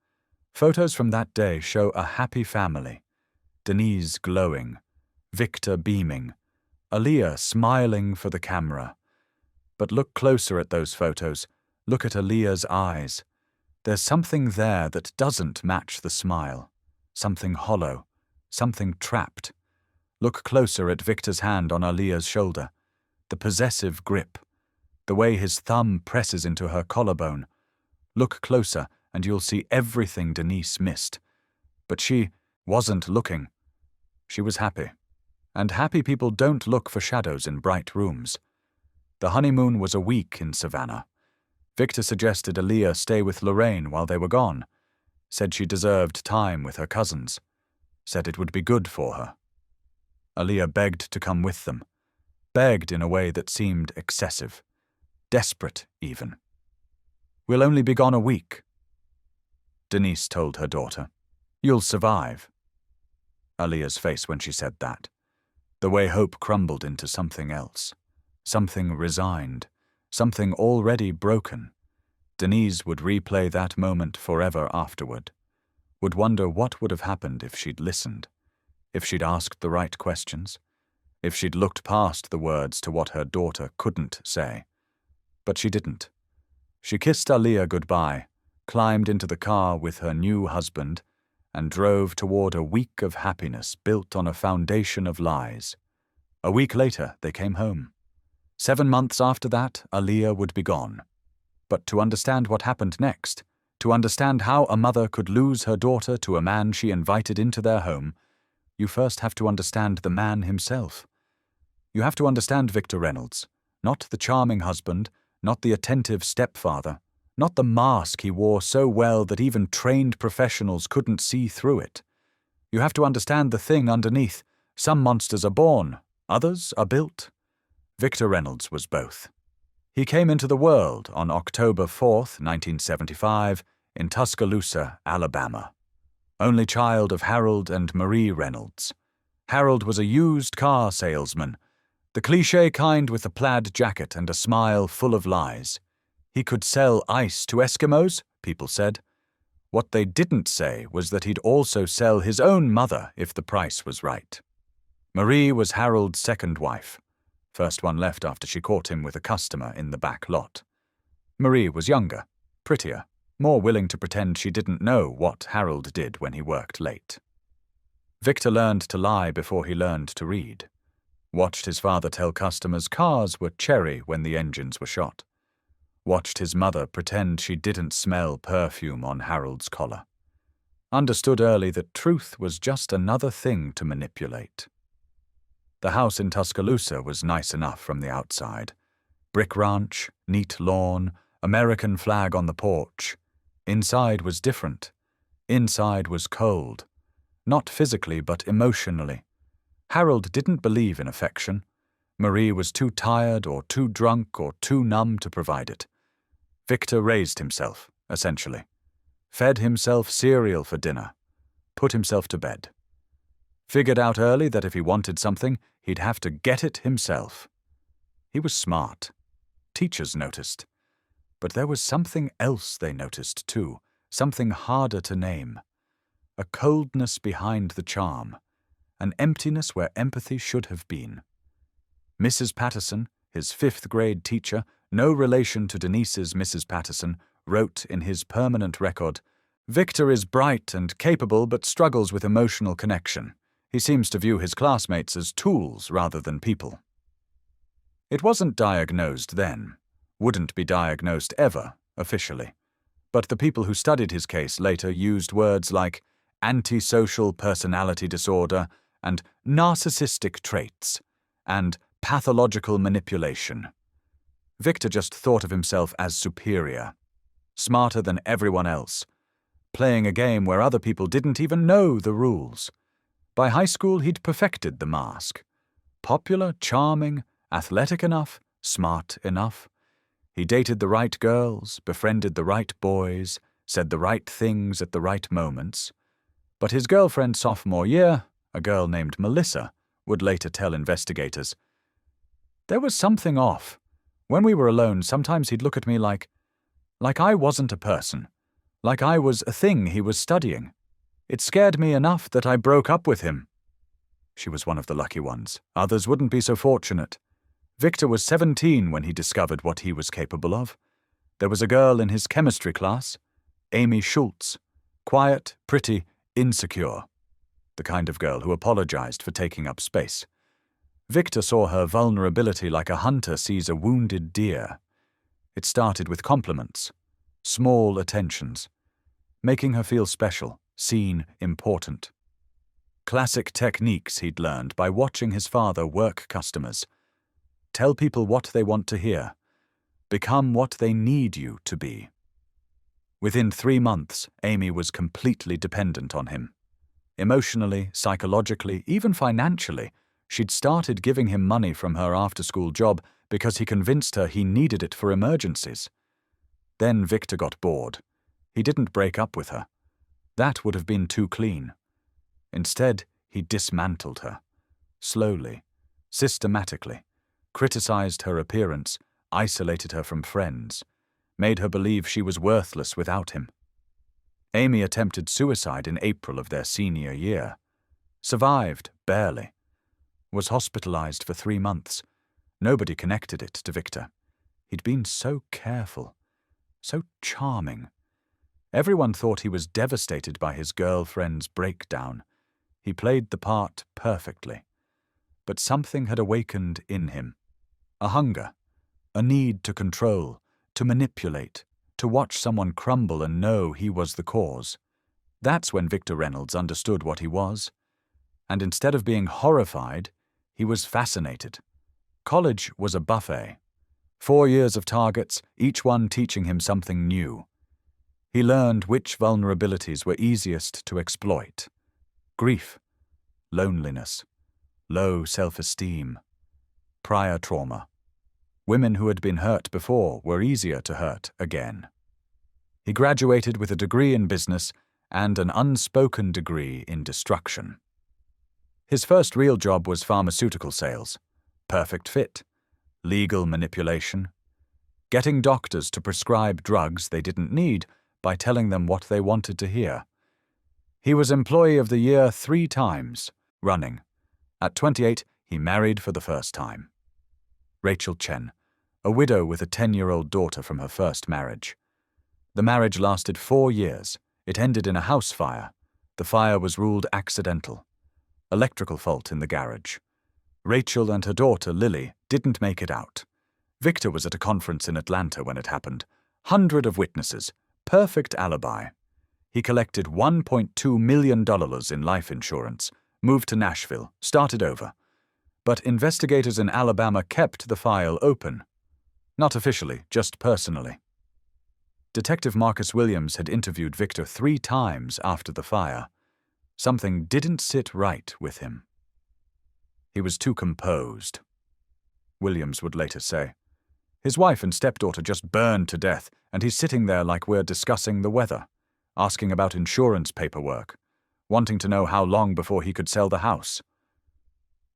Photos from that day show a happy family. Denise glowing. Victor beaming. Aaliyah smiling for the camera. But look closer at those photos. Look at Aaliyah's eyes. There's something there that doesn't match the smile. Something hollow. Something trapped. Look closer at Victor's hand on Aaliyah's shoulder. The possessive grip. The way his thumb presses into her collarbone. Look closer and you'll see everything Denise missed. But she wasn't looking. She was happy. And happy people don't look for shadows in bright rooms. The honeymoon was a week in Savannah. Victor suggested Aaliyah stay with Lorraine while they were gone. Said she deserved time with her cousins. Said it would be good for her. Aaliyah begged to come with them. Begged in a way that seemed excessive. Desperate, even. We'll only be gone a week. Denise told her daughter, You'll survive. Aaliyah's face when she said that. The way hope crumbled into something else. Something resigned. Something already broken. Denise would replay that moment forever afterward. Would wonder what would have happened if she'd listened. If she'd asked the right questions. If she'd looked past the words to what her daughter couldn't say. But she didn't. She kissed Aaliyah goodbye, climbed into the car with her new husband, and drove toward a week of happiness built on a foundation of lies. A week later, they came home. 7 months after that, Aaliyah would be gone. But to understand what happened next, to understand how a mother could lose her daughter to a man she invited into their home, you first have to understand the man himself. You have to understand Victor Reynolds, not the charming husband, not the attentive stepfather, not the mask he wore so well that even trained professionals couldn't see through it. You have to understand the thing underneath. Some monsters are born, others are built. Victor Reynolds was both. He came into the world on October 4th, 1975, in Tuscaloosa, Alabama. Only child of Harold and Marie Reynolds. Harold was a used car salesman, the cliché kind with a plaid jacket and a smile full of lies. He could sell ice to Eskimos, people said. What they didn't say was that he'd also sell his own mother if the price was right. Marie was Harold's second wife. First one left after she caught him with a customer in the back lot. Marie was younger, prettier, more willing to pretend she didn't know what Harold did when he worked late. Victor learned to lie before he learned to read. Watched his father tell customers cars were cherry when the engines were shot. Watched his mother pretend she didn't smell perfume on Harold's collar. Understood early that truth was just another thing to manipulate. The house in Tuscaloosa was nice enough from the outside. Brick ranch, neat lawn, American flag on the porch. Inside was different. Inside was cold. Not physically, but emotionally. Harold didn't believe in affection. Marie was too tired or too drunk or too numb to provide it. Victor raised himself, essentially. Fed himself cereal for dinner. Put himself to bed. Figured out early that if he wanted something, he'd have to get it himself. He was smart. Teachers noticed. But there was something else they noticed too, something harder to name. A coldness behind the charm. An emptiness where empathy should have been. Mrs. Patterson, his 5th grade teacher, no relation to Denise's Mrs. Patterson, wrote in his permanent record, "Victor is bright and capable but struggles with emotional connection. He seems to view his classmates as tools rather than people." It wasn't diagnosed then, wouldn't be diagnosed ever, officially. But the people who studied his case later used words like antisocial personality disorder and narcissistic traits and pathological manipulation. Victor just thought of himself as superior, smarter than everyone else, playing a game where other people didn't even know the rules. By high school, he'd perfected the mask. Popular, charming, athletic enough, smart enough. He dated the right girls, befriended the right boys, said the right things at the right moments. But his girlfriend sophomore year, a girl named Melissa, would later tell investigators, "There was something off. When we were alone, sometimes he'd look at me like I wasn't a person, like I was a thing he was studying. It scared me enough that I broke up with him." She was one of the lucky ones. Others wouldn't be so fortunate. Victor was 17 when he discovered what he was capable of. There was a girl in his chemistry class, Amy Schultz, quiet, pretty, insecure. The kind of girl who apologized for taking up space. Victor saw her vulnerability like a hunter sees a wounded deer. It started with compliments, small attentions, making her feel special, seen, important. Classic techniques he'd learned by watching his father work customers. Tell people what they want to hear. Become what they need you to be. Within 3 months, Amy was completely dependent on him. Emotionally, psychologically, even financially, she'd started giving him money from her after-school job because he convinced her he needed it for emergencies. Then Victor got bored. He didn't break up with her. That would have been too clean. Instead, he dismantled her. Slowly, systematically, criticized her appearance, isolated her from friends, made her believe she was worthless without him. Amy attempted suicide in April of their senior year. Survived, barely. Was hospitalized for 3 months. Nobody connected it to Victor. He'd been so careful, so charming. Everyone thought he was devastated by his girlfriend's breakdown. He played the part perfectly. But something had awakened in him. A hunger, a need to control, to manipulate, to watch someone crumble and know he was the cause. That's when Victor Reynolds understood what he was. And instead of being horrified, he was fascinated. College was a buffet. 4 years of targets, each one teaching him something new. He learned which vulnerabilities were easiest to exploit. Grief, loneliness, low self-esteem, prior trauma. Women who had been hurt before were easier to hurt again. He graduated with a degree in business and an unspoken degree in destruction. His first real job was pharmaceutical sales. Perfect fit. Legal manipulation. Getting doctors to prescribe drugs they didn't need by telling them what they wanted to hear. He was Employee of the Year 3 times, running. At 28, he married for the first time. Rachel Chen, a widow with a 10-year-old daughter from her first marriage. The marriage lasted 4 years. It ended in a house fire. The fire was ruled accidental. Electrical fault in the garage. Rachel and her daughter, Lily, didn't make it out. Victor was at a conference in Atlanta when it happened. 100 of witnesses. Perfect alibi. He collected $1.2 million in life insurance, moved to Nashville, started over. But investigators in Alabama kept the file open. Not officially, just personally. Detective Marcus Williams had interviewed Victor 3 times after the fire. Something didn't sit right with him. He was too composed. Williams would later say, "His wife and stepdaughter just burned to death, and he's sitting there like we're discussing the weather, asking about insurance paperwork, wanting to know how long before he could sell the house."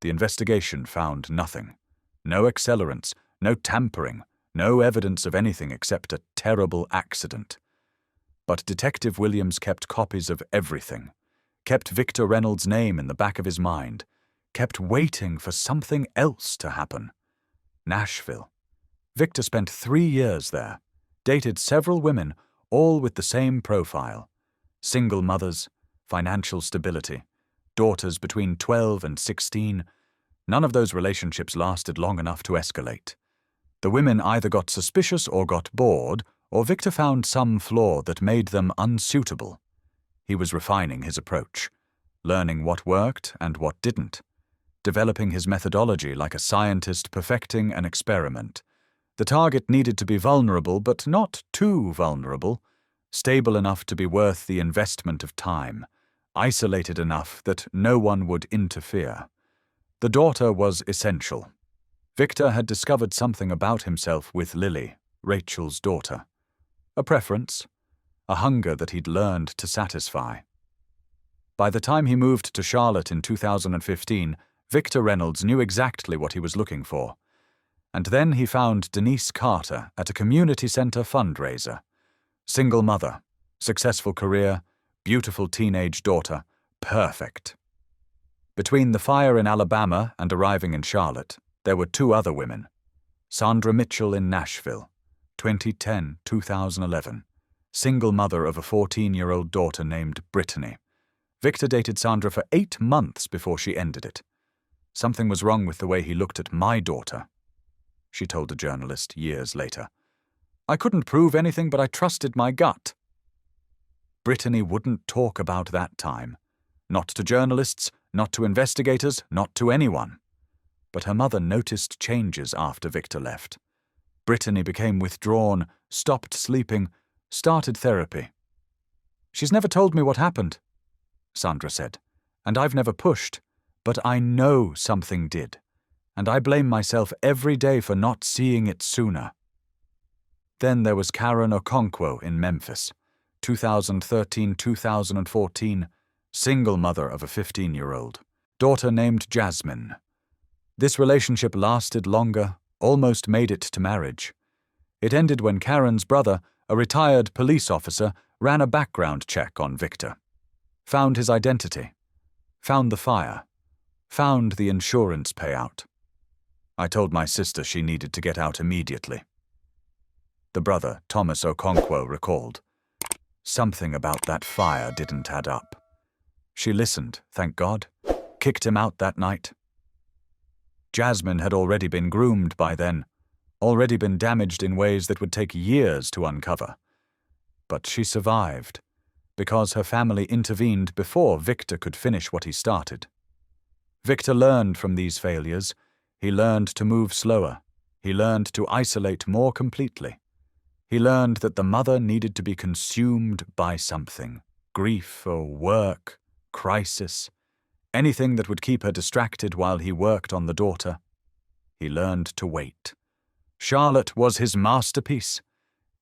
The investigation found nothing. No accelerants, no tampering, no evidence of anything except a terrible accident. But Detective Williams kept copies of everything, kept Victor Reynolds' name in the back of his mind, kept waiting for something else to happen. Nashville. Victor spent 3 years there, dated several women, all with the same profile. Single mothers, financial stability, daughters between 12 and 16. None of those relationships lasted long enough to escalate. The women either got suspicious or got bored, or Victor found some flaw that made them unsuitable. He was refining his approach, learning what worked and what didn't, developing his methodology like a scientist perfecting an experiment. The target needed to be vulnerable, but not too vulnerable, stable enough to be worth the investment of time, isolated enough that no one would interfere. The daughter was essential. Victor had discovered something about himself with Lily, Rachel's daughter. A preference, a hunger that he'd learned to satisfy. By the time he moved to Charlotte in 2015, Victor Reynolds knew exactly what he was looking for. And then he found Denise Carter at a community center fundraiser. Single mother, successful career, beautiful teenage daughter, perfect. Between the fire in Alabama and arriving in Charlotte, there were 2 other women. Sandra Mitchell in Nashville, 2010-2011, single mother of a 14-year-old daughter named Brittany. Victor dated Sandra for 8 months before she ended it. Something was wrong with the way he looked at my daughter, she told a journalist years later. I couldn't prove anything, but I trusted my gut. Brittany wouldn't talk about that time. Not to journalists, not to investigators, not to anyone. But her mother noticed changes after Victor left. Brittany became withdrawn, stopped sleeping, started therapy. She's never told me what happened, Sandra said, and I've never pushed, but I know something did, and I blame myself every day for not seeing it sooner. Then there was Karen Okonkwo in Memphis, 2013-2014, single mother of a 15-year-old, daughter named Jasmine. This relationship lasted longer, almost made it to marriage. It ended when Karen's brother, a retired police officer, ran a background check on Victor. Found his identity. Found the fire. Found the insurance payout. I told my sister she needed to get out immediately. The brother, Thomas Okonkwo, recalled. Something about that fire didn't add up. She listened, thank God, kicked him out that night. Jasmine had already been groomed by then, already been damaged in ways that would take years to uncover. But she survived, because her family intervened before Victor could finish what he started. Victor learned from these failures. He learned to move slower. He learned to isolate more completely. He learned that the mother needed to be consumed by something, grief or work, crisis, anything that would keep her distracted while he worked on the daughter. He learned to wait. Charlotte was his masterpiece.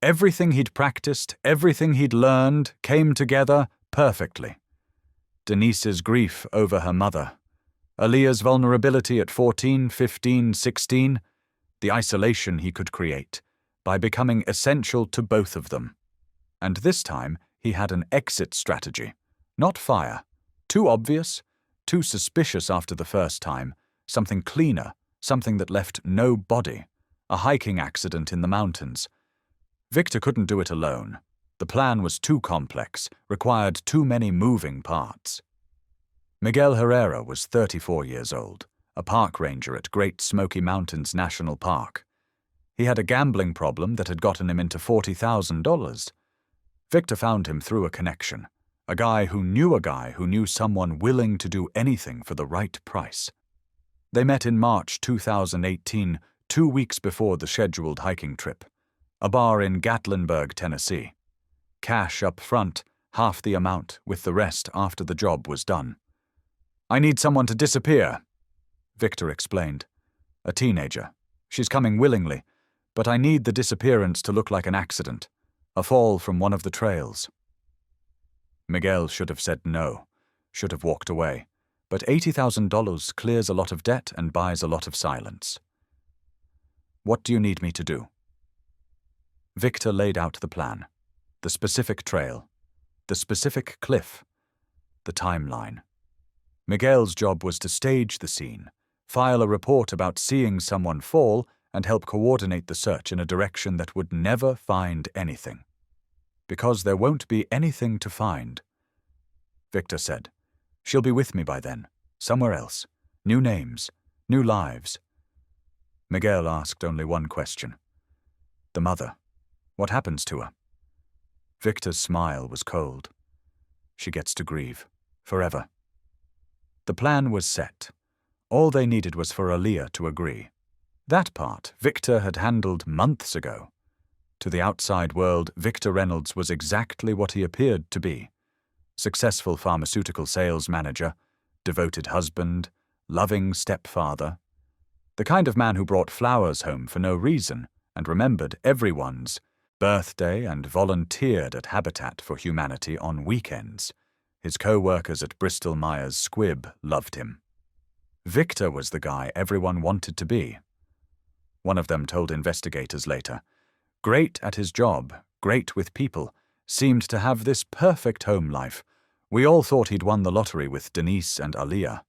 Everything he'd practiced, everything he'd learned, came together perfectly. Denise's grief over her mother, Aaliyah's vulnerability at 14, 15, 16, the isolation he could create by becoming essential to both of them. And this time he had an exit strategy, not fire. Too obvious, too suspicious after the first time, something cleaner, something that left no body, a hiking accident in the mountains. Victor couldn't do it alone. The plan was too complex, required too many moving parts. Miguel Herrera was 34 years old, a park ranger at Great Smoky Mountains National Park. He had a gambling problem that had gotten him into $40,000. Victor found him through a connection, a guy who knew someone willing to do anything for the right price. They met in March 2018, 2 weeks before the scheduled hiking trip, a bar in Gatlinburg, Tennessee. Cash up front, half the amount, with the rest after the job was done. "I need someone to disappear," Victor explained. "A teenager. She's coming willingly, but I need the disappearance to look like an accident, a fall from one of the trails." Miguel should have said no, should have walked away, but $80,000 clears a lot of debt and buys a lot of silence. "What do you need me to do?" Victor laid out the plan, the specific trail, the specific cliff, the timeline. Miguel's job was to stage the scene, file a report about seeing someone fall, and help coordinate the search in a direction that would never find anything. Because there won't be anything to find. Victor said, "She'll be with me by then, somewhere else. New names, new lives." Miguel asked only one question. "The mother. What happens to her?" Victor's smile was cold. "She gets to grieve. Forever." The plan was set. All they needed was for Aaliyah to agree. That part Victor had handled months ago. To the outside world, Victor Reynolds was exactly what he appeared to be. Successful pharmaceutical sales manager, devoted husband, loving stepfather. The kind of man who brought flowers home for no reason and remembered everyone's birthday and volunteered at Habitat for Humanity on weekends. His co-workers at Bristol Myers Squibb loved him. Victor was the guy everyone wanted to be. One of them told investigators later, "Great at his job, great with people, seemed to have this perfect home life. We all thought he'd won the lottery with Denise and Aaliyah.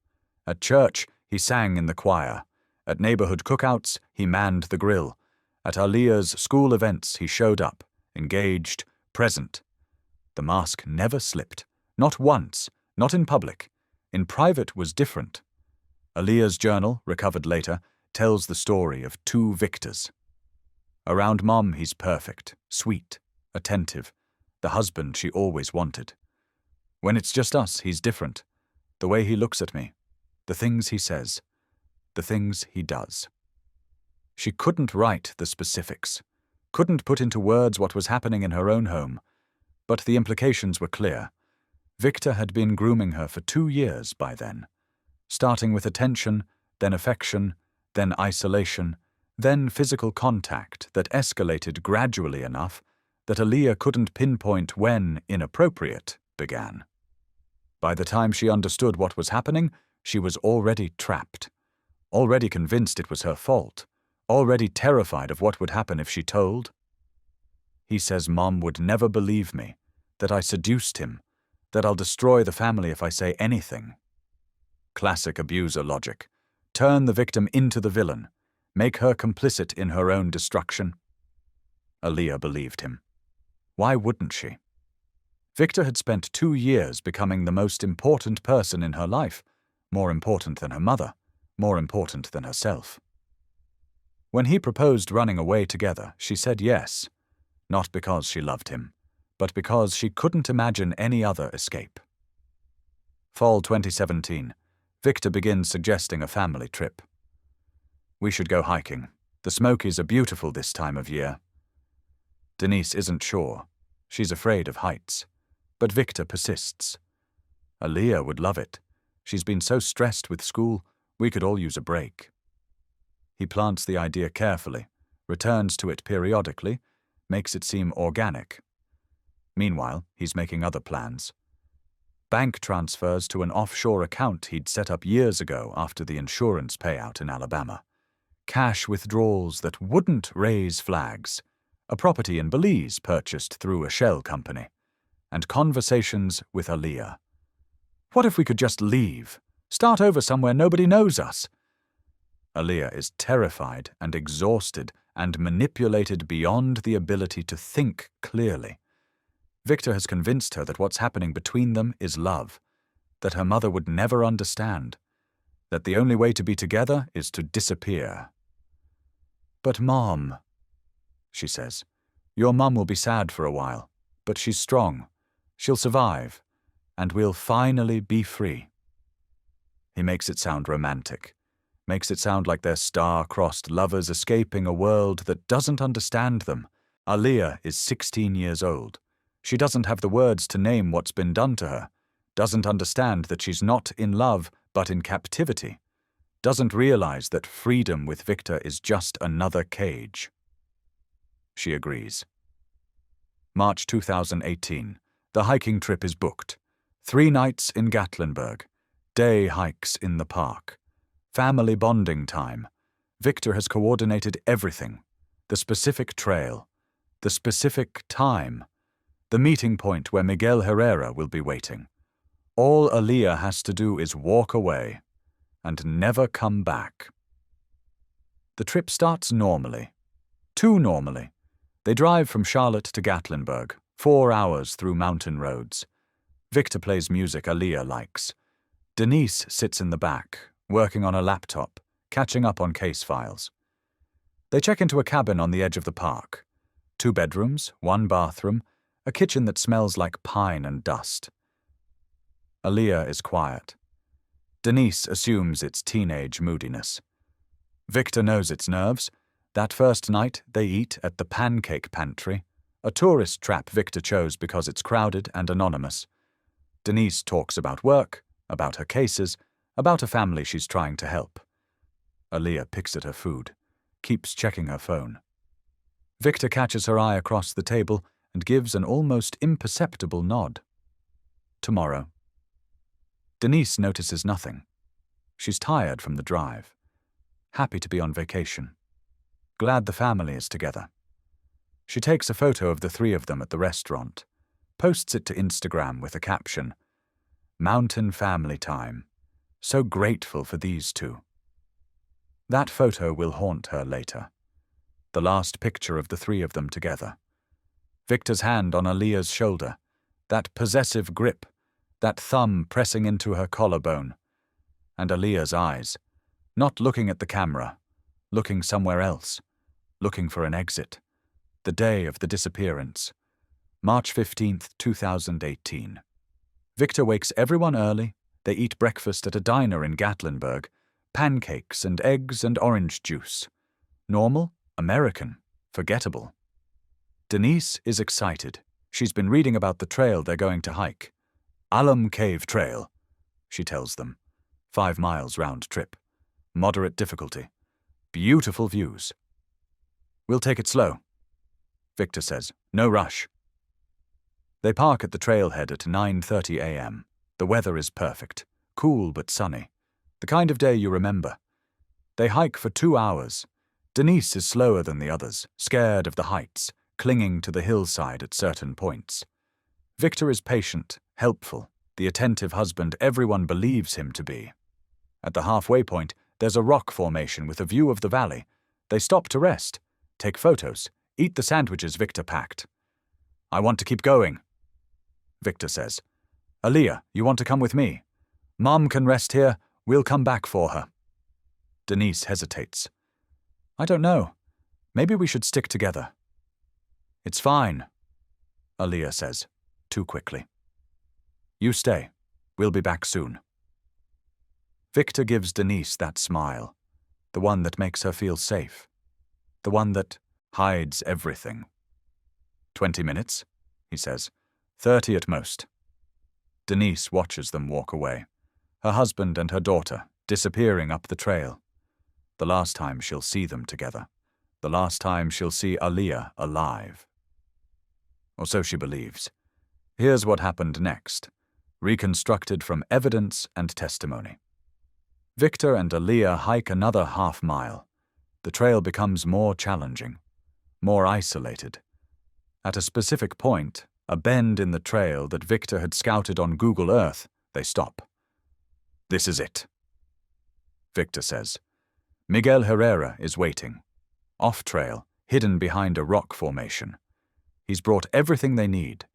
At church, he sang in the choir. At neighborhood cookouts, he manned the grill. At Aaliyah's school events, he showed up, engaged, present. The mask never slipped. Not once, not in public. In private was different." Aaliyah's journal, recovered later, tells the story of two Victors. Around Mom, he's perfect, sweet, attentive, the husband she always wanted. When it's just us, he's different. The way he looks at me, the things he says, the things he does. She couldn't write the specifics, couldn't put into words what was happening in her own home, but the implications were clear. Victor had been grooming her for 2 years by then, starting with attention, then affection, then isolation, then physical contact that escalated gradually enough that Aaliyah couldn't pinpoint when inappropriate began. By the time she understood what was happening, she was already trapped, already convinced it was her fault, already terrified of what would happen if she told. "He says Mom would never believe me, that I seduced him, that I'll destroy the family if I say anything." Classic abuser logic. Turn the victim into the villain. Make her complicit in her own destruction. Aaliyah believed him. Why wouldn't she? Victor had spent 2 years becoming the most important person in her life, more important than her mother, more important than herself. When he proposed running away together, she said yes, not because she loved him, but because she couldn't imagine any other escape. Fall 2017, Victor begins suggesting a family trip. We should go hiking. The Smokies are beautiful this time of year. Denise isn't sure. She's afraid of heights. But Victor persists. Aaliyah would love it. She's been so stressed with school, we could all use a break. He plants the idea carefully, returns to it periodically, makes it seem organic. Meanwhile, he's making other plans. Bank transfers to an offshore account he'd set up years ago after the insurance payout in Alabama. Cash withdrawals that wouldn't raise flags. A property in Belize purchased through a shell company. And conversations with Aaliyah. What if we could just leave? Start over somewhere nobody knows us? Aaliyah is terrified and exhausted and manipulated beyond the ability to think clearly. Victor has convinced her that what's happening between them is love, that her mother would never understand, that the only way to be together is to disappear. But Mom, she says, your mum will be sad for a while, but she's strong. She'll survive, and we'll finally be free. He makes it sound romantic, makes it sound like they're star-crossed lovers escaping a world that doesn't understand them. Aaliyah is 16 years old. She doesn't have the words to name what's been done to her, doesn't understand that she's not in love but in captivity, doesn't realize that freedom with Victor is just another cage. She agrees. March 2018. The hiking trip is booked. 3 nights in Gatlinburg. Day hikes in the park. Family bonding time. Victor has coordinated everything. The specific trail. The specific time. The meeting point where Miguel Herrera will be waiting. All Aaliyah has to do is walk away and never come back. The trip starts normally. Too normally. They drive from Charlotte to Gatlinburg, 4 hours through mountain roads. Victor plays music Aaliyah likes. Denise sits in the back, working on a laptop, catching up on case files. They check into a cabin on the edge of the park. 2 bedrooms, 1 bathroom, a kitchen that smells like pine and dust. Aaliyah is quiet. Denise assumes it's teenage moodiness. Victor knows it's nerves. That first night, they eat at the Pancake Pantry, a tourist trap Victor chose because it's crowded and anonymous. Denise talks about work, about her cases, about a family she's trying to help. Aaliyah picks at her food, keeps checking her phone. Victor catches her eye across the table and gives an almost imperceptible nod. Tomorrow. Denise notices nothing. She's tired from the drive. Happy to be on vacation. Glad the family is together. She takes a photo of the 3 of them at the restaurant, posts it to Instagram with a caption, "Mountain family time. So grateful for these 2." That photo will haunt her later. The last picture of the 3 of them together. Victor's hand on Aaliyah's shoulder, that possessive grip, that thumb pressing into her collarbone, and Aaliyah's eyes, not looking at the camera, looking somewhere else, looking for an exit. The day of the disappearance. March 15th, 2018. Victor wakes everyone early. They eat breakfast at a diner in Gatlinburg. Pancakes and eggs and orange juice. Normal, American, forgettable. Denise is excited. She's been reading about the trail they're going to hike. Alum Cave Trail, she tells them. 5 miles round trip. Moderate difficulty. Beautiful views. We'll take it slow, Victor says. No rush. They park at the trailhead at 9:30 a.m. The weather is perfect. Cool but sunny. The kind of day you remember. They hike for 2 hours. Denise is slower than the others, scared of the heights, clinging to the hillside at certain points. Victor is patient, helpful, the attentive husband everyone believes him to be. At the halfway point, there's a rock formation with a view of the valley. They stop to rest, take photos, eat the sandwiches Victor packed. I want to keep going. Victor says. Aaliyah, you want to come with me? Mom can rest here. We'll come back for her. Denise hesitates. I don't know. Maybe we should stick together. It's fine, Aaliyah says, too quickly. You stay. We'll be back soon. Victor gives Denise that smile, the one that makes her feel safe, the one that hides everything. 20 minutes, he says. 30 at most. Denise watches them walk away, her husband and her daughter disappearing up the trail. The last time she'll see them together. The last time she'll see Aaliyah alive. Or so she believes. Here's what happened next, reconstructed from evidence and testimony. Victor and Aaliyah hike another half-mile. The trail becomes more challenging, more isolated. At a specific point, a bend in the trail that Victor had scouted on Google Earth, they stop. This is it, Victor says. Miguel Herrera is waiting, off-trail, hidden behind a rock formation. He's brought everything they need,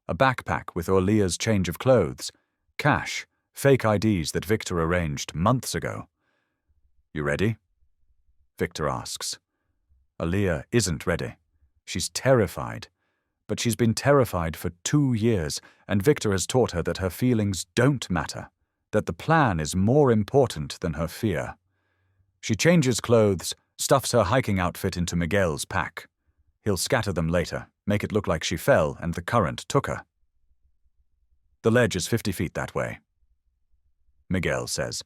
a backpack with Aaliyah's change of clothes, cash, fake IDs that Victor arranged months ago. You ready? Victor asks. Aaliyah isn't ready. She's terrified. But she's been terrified for 2 years, and Victor has taught her that her feelings don't matter, that the plan is more important than her fear. She changes clothes, stuffs her hiking outfit into Miguel's pack. He'll scatter them later, make it look like she fell and the current took her. The ledge is 50 feet that way. Miguel says,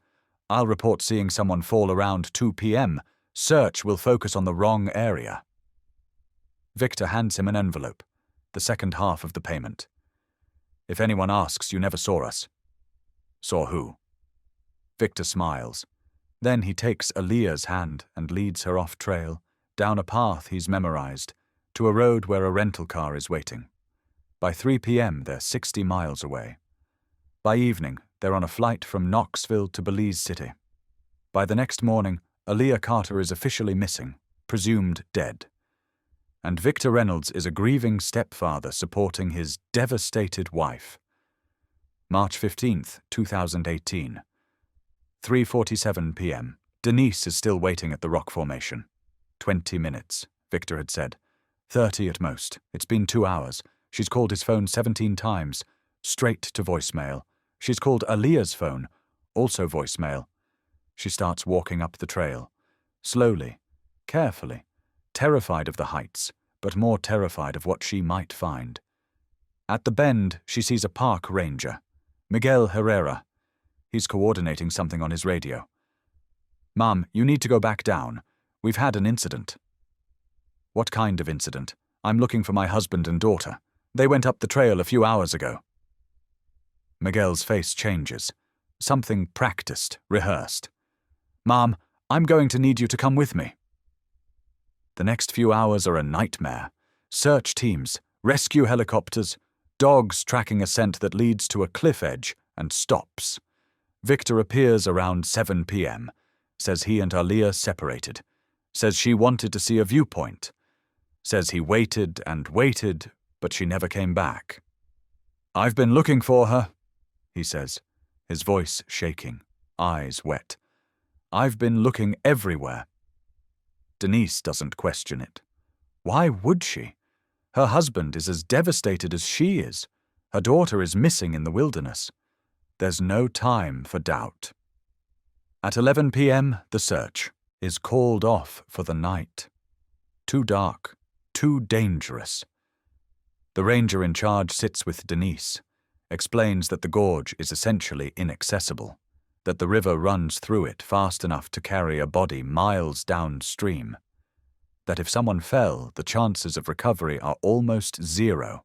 I'll report seeing someone fall around 2 p.m. Search will focus on the wrong area. Victor hands him an envelope, the second half of the payment. If anyone asks, you never saw us. Saw who? Victor smiles. Then he takes Aaliyah's hand and leads her off-trail, down a path he's memorized, to a road where a rental car is waiting. By 3 p.m. they're 60 miles away. By evening, they're on a flight from Knoxville to Belize City. By the next morning, Aaliyah Carter is officially missing, presumed dead. And Victor Reynolds is a grieving stepfather supporting his devastated wife. March 15th, 2018. 3:47 p.m. Denise is still waiting at the rock formation. 20 minutes, Victor had said. 30 at most. It's been 2 hours. She's called his phone 17 times. Straight to voicemail. She's called Aaliyah's phone. Also voicemail. She starts walking up the trail. Slowly, carefully, terrified of the heights, but more terrified of what she might find. At the bend, she sees a park ranger, Miguel Herrera. He's coordinating something on his radio. Mom, you need to go back down. We've had an incident. What kind of incident? I'm looking for my husband and daughter. They went up the trail a few hours ago. Miguel's face changes. Something practiced, rehearsed. Mom, I'm going to need you to come with me. The next few hours are a nightmare. Search teams, rescue helicopters, dogs tracking a scent that leads to a cliff edge and stops. Victor appears around 7 p.m., says he and Aaliyah separated, says she wanted to see a viewpoint, says he waited and waited, but she never came back. I've been looking for her, he says, his voice shaking, eyes wet. I've been looking everywhere. Denise doesn't question it. Why would she? Her husband is as devastated as she is. Her daughter is missing in the wilderness. There's no time for doubt. At 11 p.m., the search is called off for the night. Too dark, too dangerous. The ranger in charge sits with Denise, explains that the gorge is essentially inaccessible, that the river runs through it fast enough to carry a body miles downstream, that if someone fell, the chances of recovery are almost zero.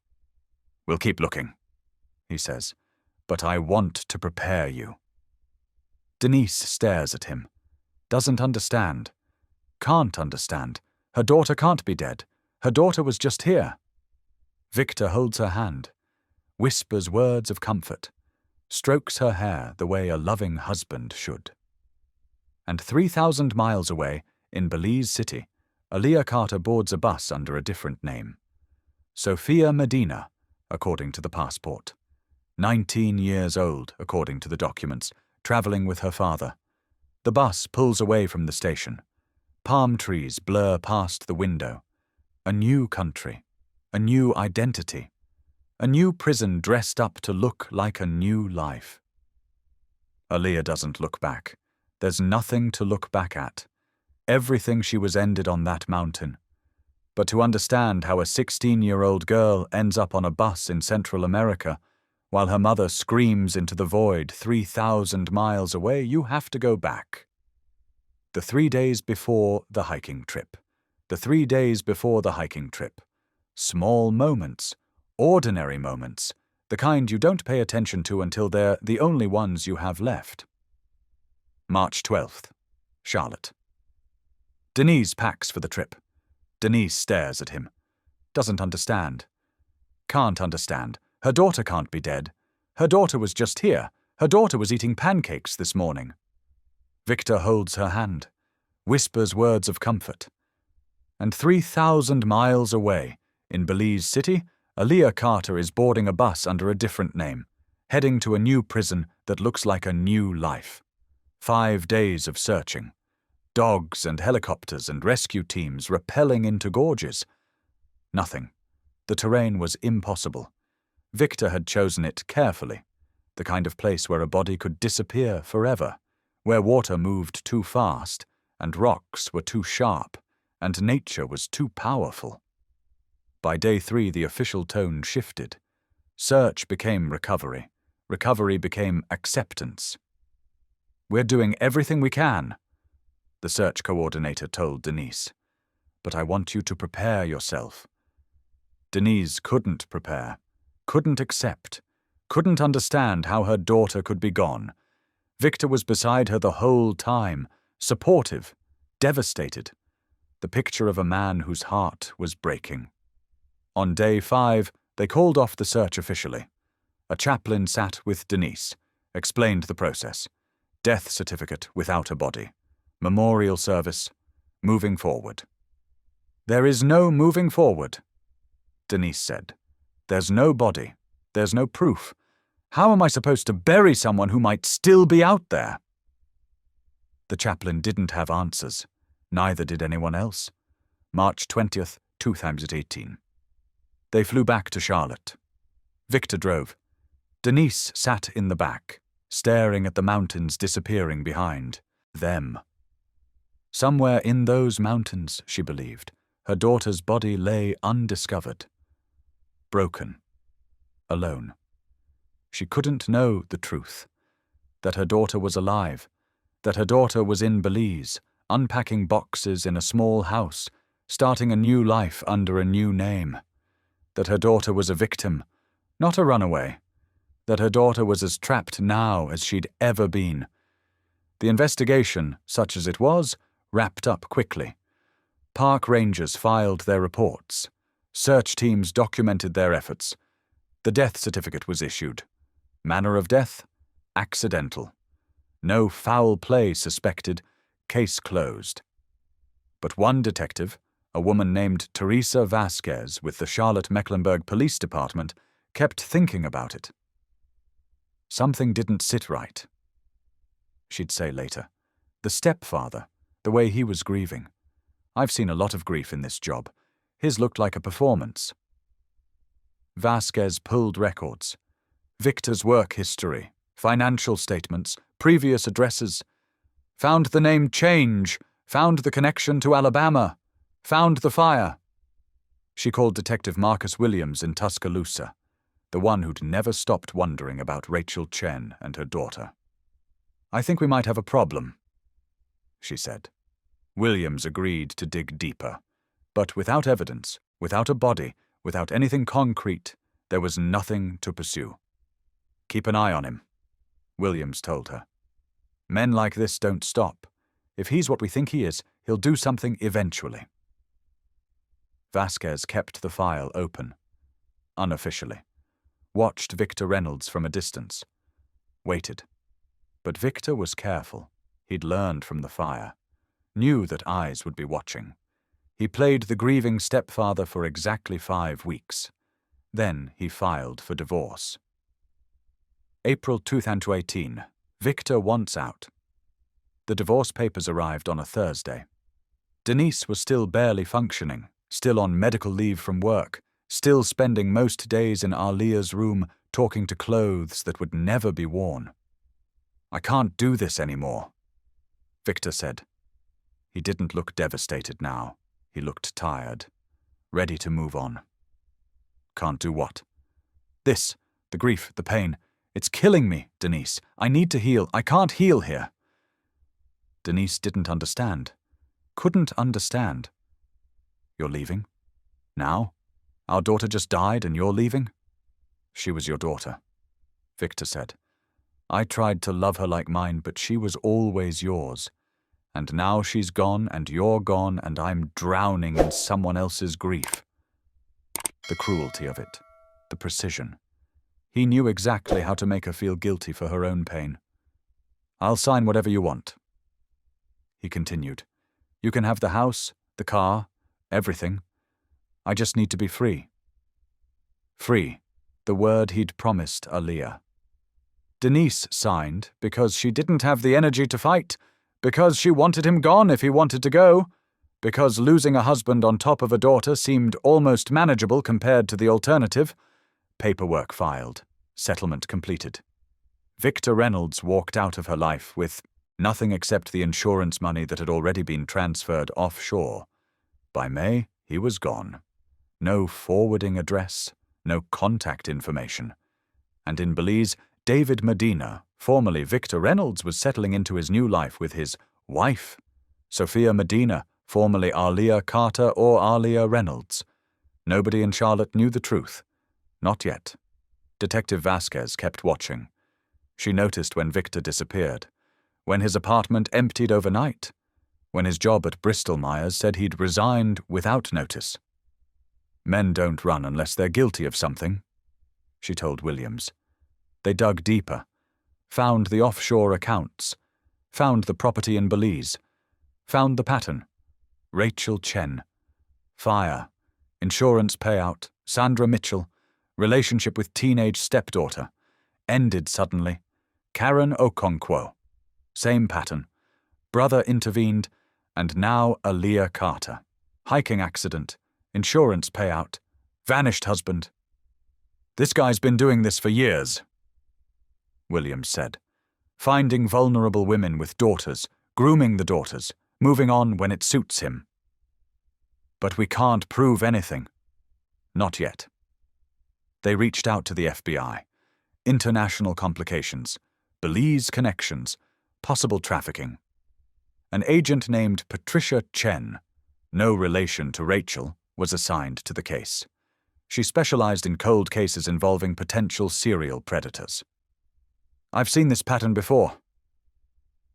We'll keep looking, he says, but I want to prepare you. Denise stares at him, doesn't understand, can't understand. Her daughter can't be dead. Her daughter was just here. Victor holds her hand, whispers words of comfort, strokes her hair the way a loving husband should. And 3,000 miles away, in Belize City, Aaliyah Carter boards a bus under a different name. Sophia Medina, according to the passport. 19 years old, according to the documents, traveling with her father. The bus pulls away from the station. Palm trees blur past the window. A new country, a new identity, a new prison dressed up to look like a new life. Aaliyah doesn't look back. There's nothing to look back at. Everything she was ended on that mountain. But to understand how a 16-year-old girl ends up on a bus in Central America, while her mother screams into the void 3,000 miles away, you have to go back. The 3 days before the hiking trip. The 3 days before the hiking trip. Small moments, ordinary moments, the kind you don't pay attention to until they're the only ones you have left. March 12th, Charlotte. Denise packs for the trip. Denise stares at him. Doesn't understand. Can't understand. Her daughter can't be dead. Her daughter was just here. Her daughter was eating pancakes this morning. Victor holds her hand, whispers words of comfort. And 3,000 miles away, in Belize City, Aaliyah Carter is boarding a bus under a different name, heading to a new prison that looks like a new life. 5 days of searching. Dogs and helicopters and rescue teams rappelling into gorges. Nothing. The terrain was impossible. Victor had chosen it carefully, the kind of place where a body could disappear forever, where water moved too fast, and rocks were too sharp, and nature was too powerful. By day 3, the official tone shifted. Search became recovery. Recovery became acceptance. "We're doing everything we can," the search coordinator told Denise. "But I want you to prepare yourself." Denise couldn't prepare, couldn't accept, couldn't understand how her daughter could be gone. Victor was beside her the whole time, supportive, devastated, the picture of a man whose heart was breaking. On day 5, they called off the search officially. A chaplain sat with Denise, explained the process. Death certificate without a body. Memorial service. Moving forward. "There is no moving forward," Denise said. "There's no body. There's no proof. How am I supposed to bury someone who might still be out there?" The chaplain didn't have answers. Neither did anyone else. March 20th, 2 times at 18. They flew back to Charlotte. Victor drove. Denise sat in the back, staring at the mountains disappearing behind them. Somewhere in those mountains, she believed, her daughter's body lay undiscovered. Broken. Alone. She couldn't know the truth. That her daughter was alive. That her daughter was in Belize, unpacking boxes in a small house, starting a new life under a new name. That her daughter was a victim, not a runaway. That her daughter was as trapped now as she'd ever been. The investigation, such as it was, wrapped up quickly. Park rangers filed their reports. Search teams documented their efforts. The death certificate was issued. Manner of death? Accidental. No foul play suspected. Case closed. But one detective, a woman named Teresa Vasquez with the Charlotte-Mecklenburg Police Department, kept thinking about it. Something didn't sit right. She'd say later. The stepfather, the way he was grieving. I've seen a lot of grief in this job. His looked like a performance. Vasquez pulled records. Victor's work history, financial statements, previous addresses. Found the name Change, found the connection to Alabama, found the fire. She called Detective Marcus Williams in Tuscaloosa, the one who'd never stopped wondering about Rachel Chen and her daughter. "I think we might have a problem," she said. Williams agreed to dig deeper. But without evidence, without a body, without anything concrete, there was nothing to pursue. "Keep an eye on him," Williams told her. "Men like this don't stop. If he's what we think he is, he'll do something eventually." Vasquez kept the file open, unofficially. Watched Victor Reynolds from a distance. Waited. But Victor was careful. He'd learned from the fire. Knew that eyes would be watching. He played the grieving stepfather for exactly 5 weeks. Then he filed for divorce. April 2018. Victor wants out. The divorce papers arrived on a Thursday. Denise was still barely functioning, still on medical leave from work, still spending most days in Alia's room talking to clothes that would never be worn. "I can't do this anymore," Victor said. He didn't look devastated now. He looked tired, ready to move on. "Can't do what?" "This, the grief, the pain. It's killing me, Denise. I need to heal. I can't heal here." Denise didn't understand. Couldn't understand. "You're leaving? Now? Our daughter just died and you're leaving?" "She was your daughter," Victor said. "I tried to love her like mine, but she was always yours. And now she's gone and you're gone and I'm drowning in someone else's grief." The cruelty of it. The precision. He knew exactly how to make her feel guilty for her own pain. "I'll sign whatever you want," he continued. "You can have the house, the car, everything. I just need to be free." Free, the word he'd promised Alia. Denise signed because she didn't have the energy to fight, because she wanted him gone if he wanted to go, because losing a husband on top of a daughter seemed almost manageable compared to the alternative. Paperwork filed. Settlement completed. Victor Reynolds walked out of her life with nothing except the insurance money that had already been transferred offshore. By May, he was gone. No forwarding address, no contact information. And in Belize, David Medina, formerly Victor Reynolds, was settling into his new life with his wife, Sophia Medina, formerly Alia Carter or Alia Reynolds. Nobody in Charlotte knew the truth. Not yet. Detective Vasquez kept watching. She noticed when Victor disappeared, when his apartment emptied overnight, when his job at Bristol Myers said he'd resigned without notice. "Men don't run unless they're guilty of something," she told Williams. They dug deeper, found the offshore accounts, found the property in Belize, found the pattern. Rachel Chen. Fire. Insurance payout. Sandra Mitchell. Relationship with teenage stepdaughter. Ended suddenly. Karen Okonkwo. Same pattern. Brother intervened, and now Alia Carter. Hiking accident. Insurance payout. Vanished husband. "This guy's been doing this for years," Williams said. "Finding vulnerable women with daughters, grooming the daughters, moving on when it suits him." "But we can't prove anything." "Not yet." They reached out to the FBI. International complications, Belize connections, possible trafficking. An agent named Patricia Chen, no relation to Rachel, was assigned to the case. She specialized in cold cases involving potential serial predators. "I've seen this pattern before,"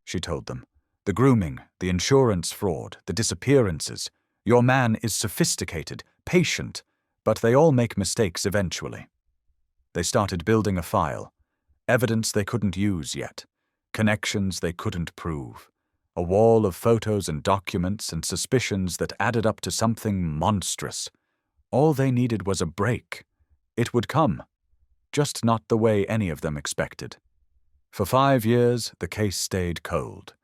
she told them. "The grooming, the insurance fraud, the disappearances. Your man is sophisticated, patient, but they all make mistakes eventually." They started building a file, evidence they couldn't use yet, connections they couldn't prove, a wall of photos and documents and suspicions that added up to something monstrous. All they needed was a break. It would come, just not the way any of them expected. For 5 years, the case stayed cold.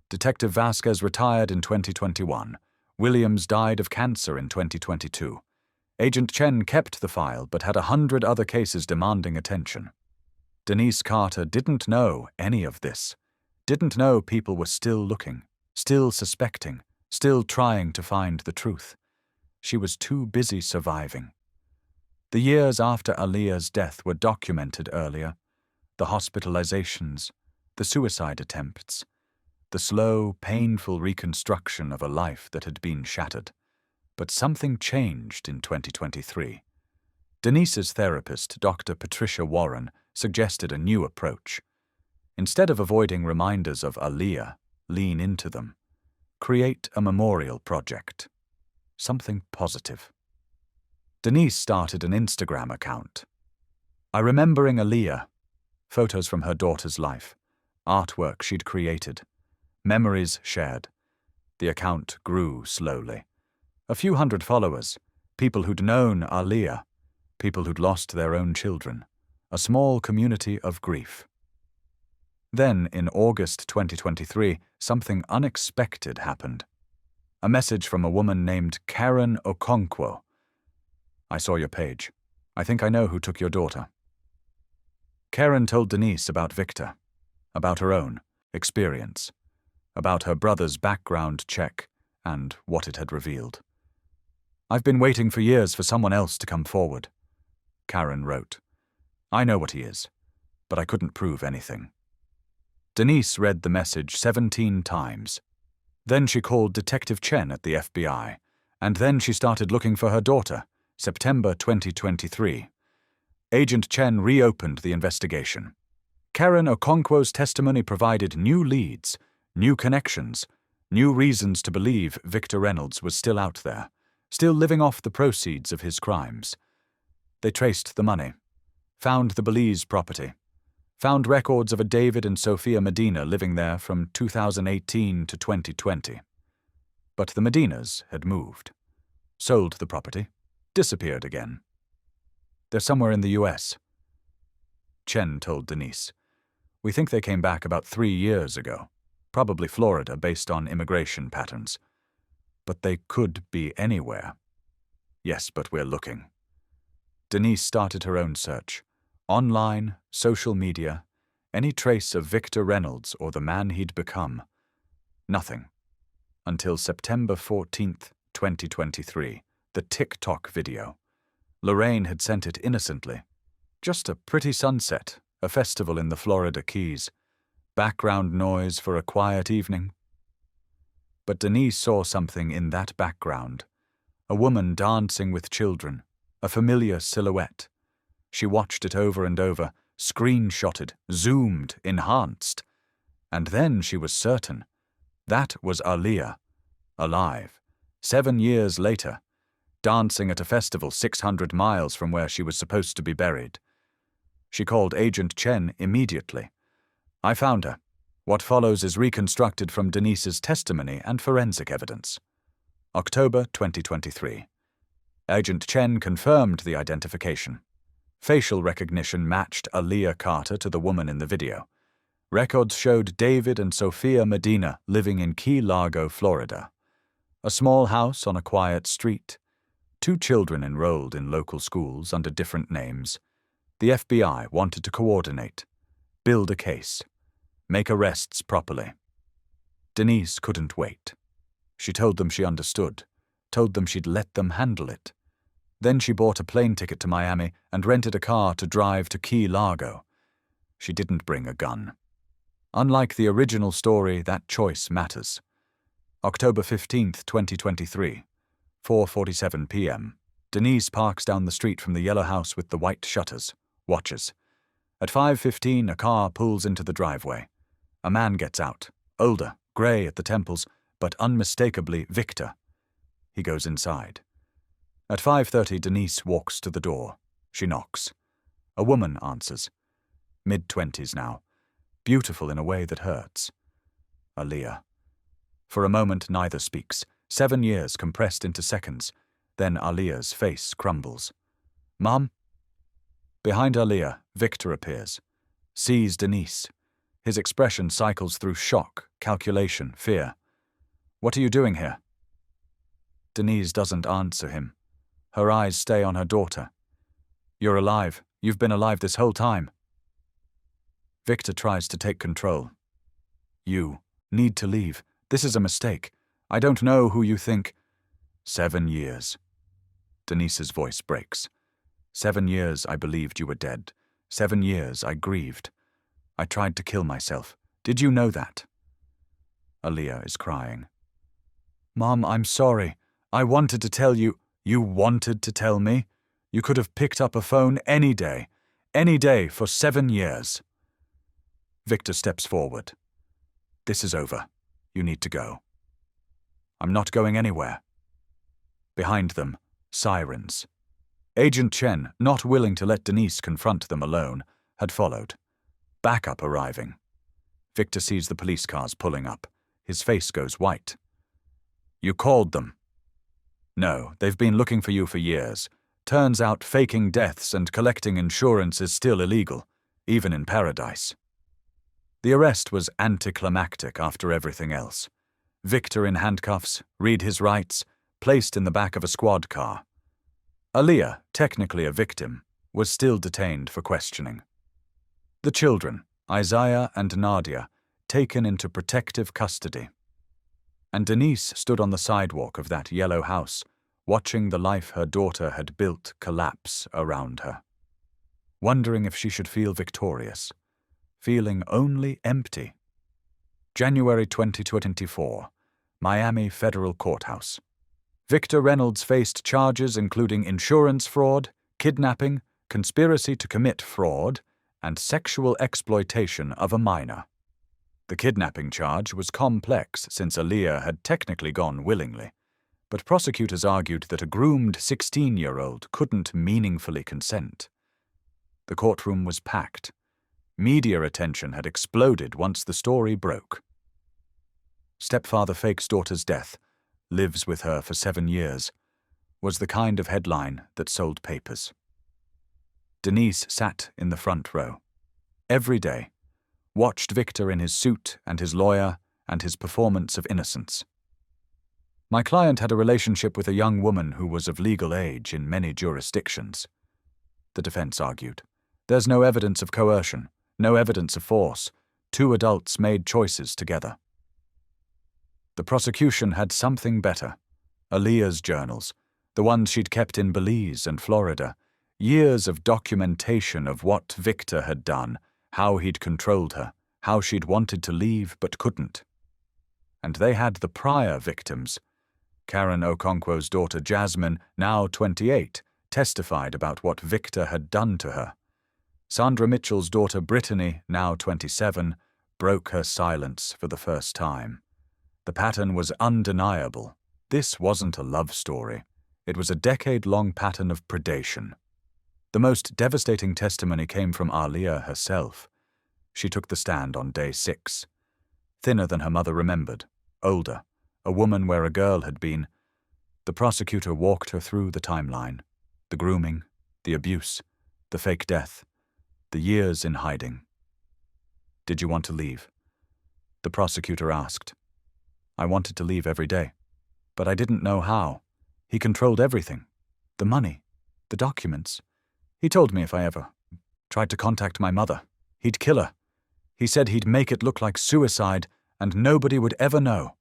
Detective Vasquez retired in 2021. Williams died of cancer in 2022. Agent Chen kept the file but had 100 other cases demanding attention. Denise Carter didn't know any of this. Didn't know people were still looking, still suspecting, still trying to find the truth. She was too busy surviving. The years after Alia's death were documented earlier. The hospitalizations, the suicide attempts, the slow, painful reconstruction of a life that had been shattered. But something changed in 2023. Denise's therapist, Dr. Patricia Warren, suggested a new approach. Instead of avoiding reminders of Alia, lean into them. Create a memorial project. Something positive. Denise started an Instagram account. "I remembering Alia," photos from her daughter's life, artwork she'd created, memories shared. The account grew slowly. A few hundred followers, people who'd known Alia, people who'd lost their own children, a small community of grief. Then, in August 2023, something unexpected happened. A message from a woman named Karen Okonkwo. "I saw your page. I think I know who took your daughter." Karen told Denise about Victor, about her own experience, about her brother's background check, and what it had revealed. "I've been waiting for years for someone else to come forward," Karen wrote. "I know what he is, but I couldn't prove anything." Denise read the message 17 times. Then she called Detective Chen at the FBI, and then she started looking for her daughter, September 2023. Agent Chen reopened the investigation. Karen Okonkwo's testimony provided new leads, new connections, new reasons to believe Victor Reynolds was still out there, still living off the proceeds of his crimes. They traced the money, found the Belize property, found records of a David and Sophia Medina living there from 2018 to 2020. But the Medinas had moved, sold the property, disappeared again. "They're somewhere in the US," Chen told Denise. "We think they came back about 3 years ago, probably Florida based on immigration patterns. But they could be anywhere." "Yes, but we're looking." Denise started her own search. Online, social media, any trace of Victor Reynolds or the man he'd become. Nothing. Until September 14th, 2023, the TikTok video. Lorraine had sent it innocently. Just a pretty sunset, a festival in the Florida Keys. Background noise for a quiet evening. But Denise saw something in that background. A woman dancing with children, a familiar silhouette. She watched it over and over, screenshotted, zoomed, enhanced. And then she was certain. That was Aaliyah, alive, 7 years later, dancing at a festival 600 miles from where she was supposed to be buried. She called Agent Chen immediately. "I found her. What follows is reconstructed from Denise's testimony and forensic evidence." October 2023. Agent Chen confirmed the identification. Facial recognition matched Aaliyah Carter to the woman in the video. Records showed David and Sophia Medina living in Key Largo, Florida. A small house on a quiet street. 2 children enrolled in local schools under different names. The FBI wanted to coordinate, build a case, make arrests properly. Denise couldn't wait. She told them she understood, told them she'd let them handle it. Then she bought a plane ticket to Miami and rented a car to drive to Key Largo. She didn't bring a gun. Unlike the original story, that choice matters. October 15th, 2023, 4:47 p.m. Denise parks down the street from the yellow house with the white shutters, watches. At 5:15, a car pulls into the driveway. A man gets out, older, grey at the temples, but unmistakably Victor. He goes inside. At 5:30, Denise walks to the door. She knocks. A woman answers. Mid-20s now. Beautiful in a way that hurts. Aaliyah. For a moment, neither speaks. 7 years compressed into seconds. Then Aaliyah's face crumbles. "Mom?" Behind Aaliyah, Victor appears. Sees Denise. His expression cycles through shock, calculation, fear. "What are you doing here?" Denise doesn't answer him. Her eyes stay on her daughter. "You're alive. You've been alive this whole time." Victor tries to take control. "You need to leave. This is a mistake. I don't know who you think." 7 years. Denise's voice breaks. 7 years I believed you were dead. 7 years I grieved. I tried to kill myself. Did you know that? Aaliyah is crying. "Mom, I'm sorry. I wanted to tell you." "You wanted to tell me? You could have picked up a phone any day for 7 years. Victor steps forward. "This is over. You need to go." "I'm not going anywhere." Behind them, sirens. Agent Chen, not willing to let Denise confront them alone, had followed. Backup arriving. Victor sees the police cars pulling up. His face goes white. "You called them." "No, they've been looking for you for years. Turns out faking deaths and collecting insurance is still illegal, even in paradise. The arrest was anticlimactic after everything else. Victor in handcuffs, read his rights, placed in the back of a squad car. Aaliyah, technically a victim, was still detained for questioning. The children, Isaiah and Nadia, taken into protective custody. And Denise stood on the sidewalk of that yellow house, watching the life her daughter had built collapse around her. Wondering if she should feel victorious, feeling only empty. January 2024, Miami Federal Courthouse. Victor Reynolds faced charges including insurance fraud, kidnapping, conspiracy to commit fraud, and sexual exploitation of a minor. The kidnapping charge was complex since Aaliyah had technically gone willingly, but prosecutors argued that a groomed 16-year-old couldn't meaningfully consent. The courtroom was packed. Media attention had exploded once the story broke. Stepfather fakes daughter's death, lives with her for 7 years, was the kind of headline that sold papers. Denise sat in the front row. Every day, watched Victor in his suit and his lawyer and his performance of innocence. My client had a relationship with a young woman who was of legal age in many jurisdictions. The defense argued. There's no evidence of coercion, no evidence of force. 2 adults made choices together. The prosecution had something better. Aaliyah's journals, the ones she'd kept in Belize and Florida, years of documentation of what Victor had done, how he'd controlled her, how she'd wanted to leave but couldn't. And they had the prior victims. Karen Okonkwo's daughter Jasmine, now 28, testified about what Victor had done to her. Sandra Mitchell's daughter Brittany, now 27, broke her silence for the first time. The pattern was undeniable. This wasn't a love story. It was a decade-long pattern of predation. The most devastating testimony came from Aaliyah herself. She took the stand on day 6. Thinner than her mother remembered, older, a woman where a girl had been. The prosecutor walked her through the timeline. The grooming, the abuse, the fake death, the years in hiding. Did you want to leave? The prosecutor asked. I wanted to leave every day, but I didn't know how. He controlled everything. The money, the documents. He told me if I ever tried to contact my mother, he'd kill her. He said he'd make it look like suicide and nobody would ever know.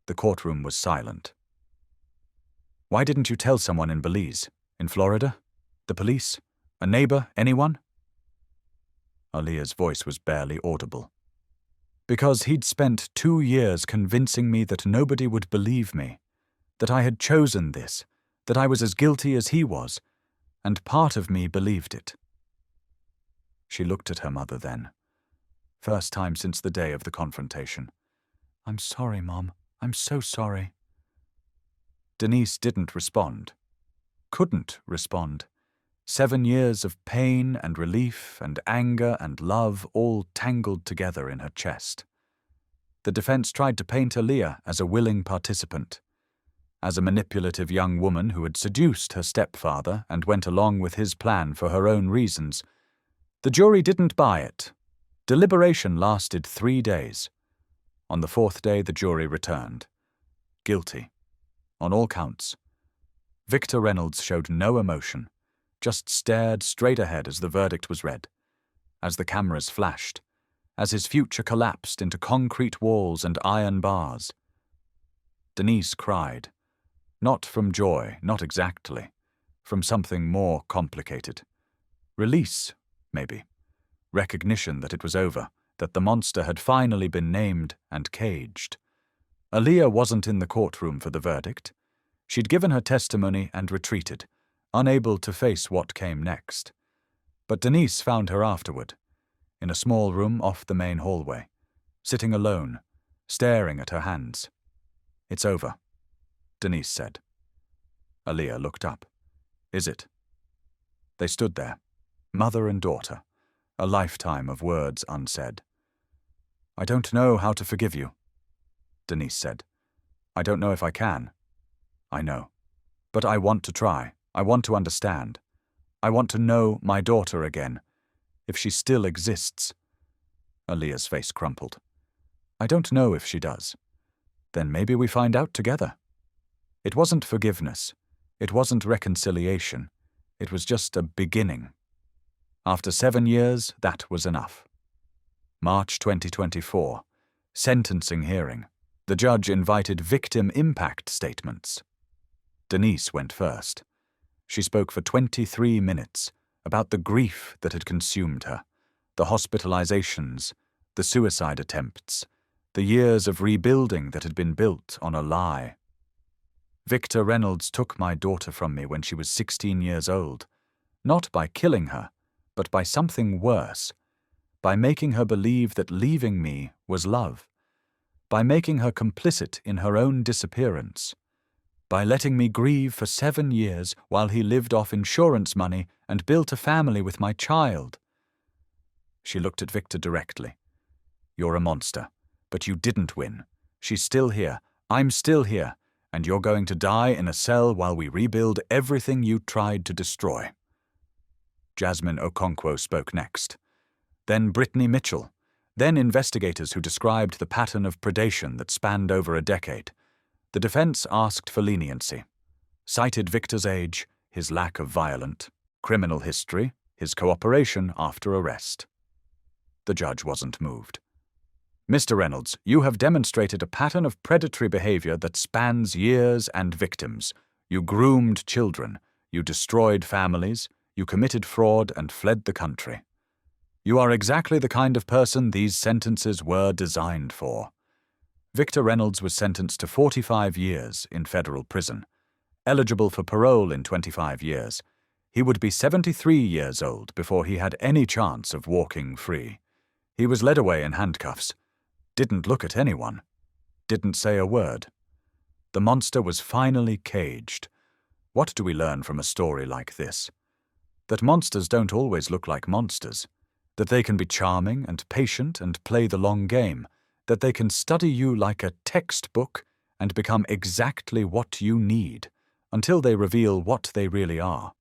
The courtroom was silent. Why didn't you tell someone in Belize, in Florida? The police? A neighbor? Anyone? Aaliyah's voice was barely audible. Because he'd spent 2 years convincing me that nobody would believe me, that I had chosen this, that I was as guilty as he was, and part of me believed it. She looked at her mother then. First time since the day of the confrontation. I'm sorry, Mom. I'm so sorry. Denise didn't respond. Couldn't respond. 7 years of pain and relief and anger and love all tangled together in her chest. The defense tried to paint Aaliyah as a willing participant, as a manipulative young woman who had seduced her stepfather and went along with his plan for her own reasons. The jury didn't buy it. Deliberation lasted 3 days. On the 4th day, the jury returned. Guilty. On all counts. Victor Reynolds showed no emotion, just stared straight ahead as the verdict was read, as the cameras flashed, as his future collapsed into concrete walls and iron bars. Denise cried. Not from joy, not exactly. From something more complicated. Release, maybe. Recognition that it was over, that the monster had finally been named and caged. Aaliyah wasn't in the courtroom for the verdict. She'd given her testimony and retreated, unable to face what came next. But Denise found her afterward, in a small room off the main hallway, sitting alone, staring at her hands. It's over, Denise said. Aaliyah looked up. Is it? They stood there, mother and daughter, a lifetime of words unsaid. I don't know how to forgive you, Denise said. I don't know if I can. I know. But I want to try. I want to understand. I want to know my daughter again, if she still exists." Aaliyah's face crumpled. "I don't know if she does. Then maybe we find out together." It wasn't forgiveness. It wasn't reconciliation. It was just a beginning. After 7 years, that was enough. March 2024. Sentencing hearing. The judge invited victim impact statements. Denise went first. She spoke for 23 minutes about the grief that had consumed her, the hospitalizations, the suicide attempts, the years of rebuilding that had been built on a lie. "Victor Reynolds took my daughter from me when she was 16 years old, not by killing her, but by something worse, by making her believe that leaving me was love, by making her complicit in her own disappearance, by letting me grieve for 7 years while he lived off insurance money and built a family with my child." She looked at Victor directly. "You're a monster, but you didn't win. She's still here, I'm still here, and you're going to die in a cell while we rebuild everything you tried to destroy." Jasmine Okonkwo spoke next. Then Brittany Mitchell. Then investigators who described the pattern of predation that spanned over a decade. The defense asked for leniency, cited Victor's age, his lack of violent criminal history, his cooperation after arrest. The judge wasn't moved. "Mr. Reynolds, you have demonstrated a pattern of predatory behavior that spans years and victims. You groomed children, you destroyed families, you committed fraud and fled the country. You are exactly the kind of person these sentences were designed for." Victor Reynolds was sentenced to 45 years in federal prison, eligible for parole in 25 years. He would be 73 years old before he had any chance of walking free. He was led away in handcuffs, didn't look at anyone, didn't say a word. The monster was finally caged. What do we learn from a story like this? That monsters don't always look like monsters, that they can be charming and patient and play the long game, that they can study you like a textbook and become exactly what you need, until they reveal what they really are.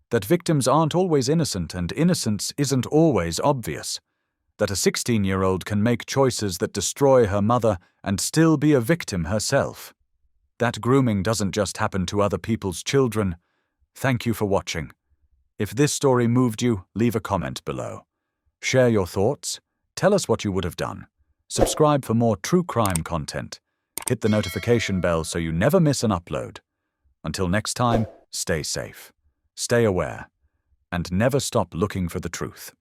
That victims aren't always innocent and innocence isn't always obvious. That a 16-year-old can make choices that destroy her mother and still be a victim herself. That grooming doesn't just happen to other people's children. Thank you for watching. If this story moved you, leave a comment below. Share your thoughts. Tell us what you would have done. Subscribe for more true crime content. Hit the notification bell so you never miss an upload. Until next time, stay safe, stay aware, and never stop looking for the truth.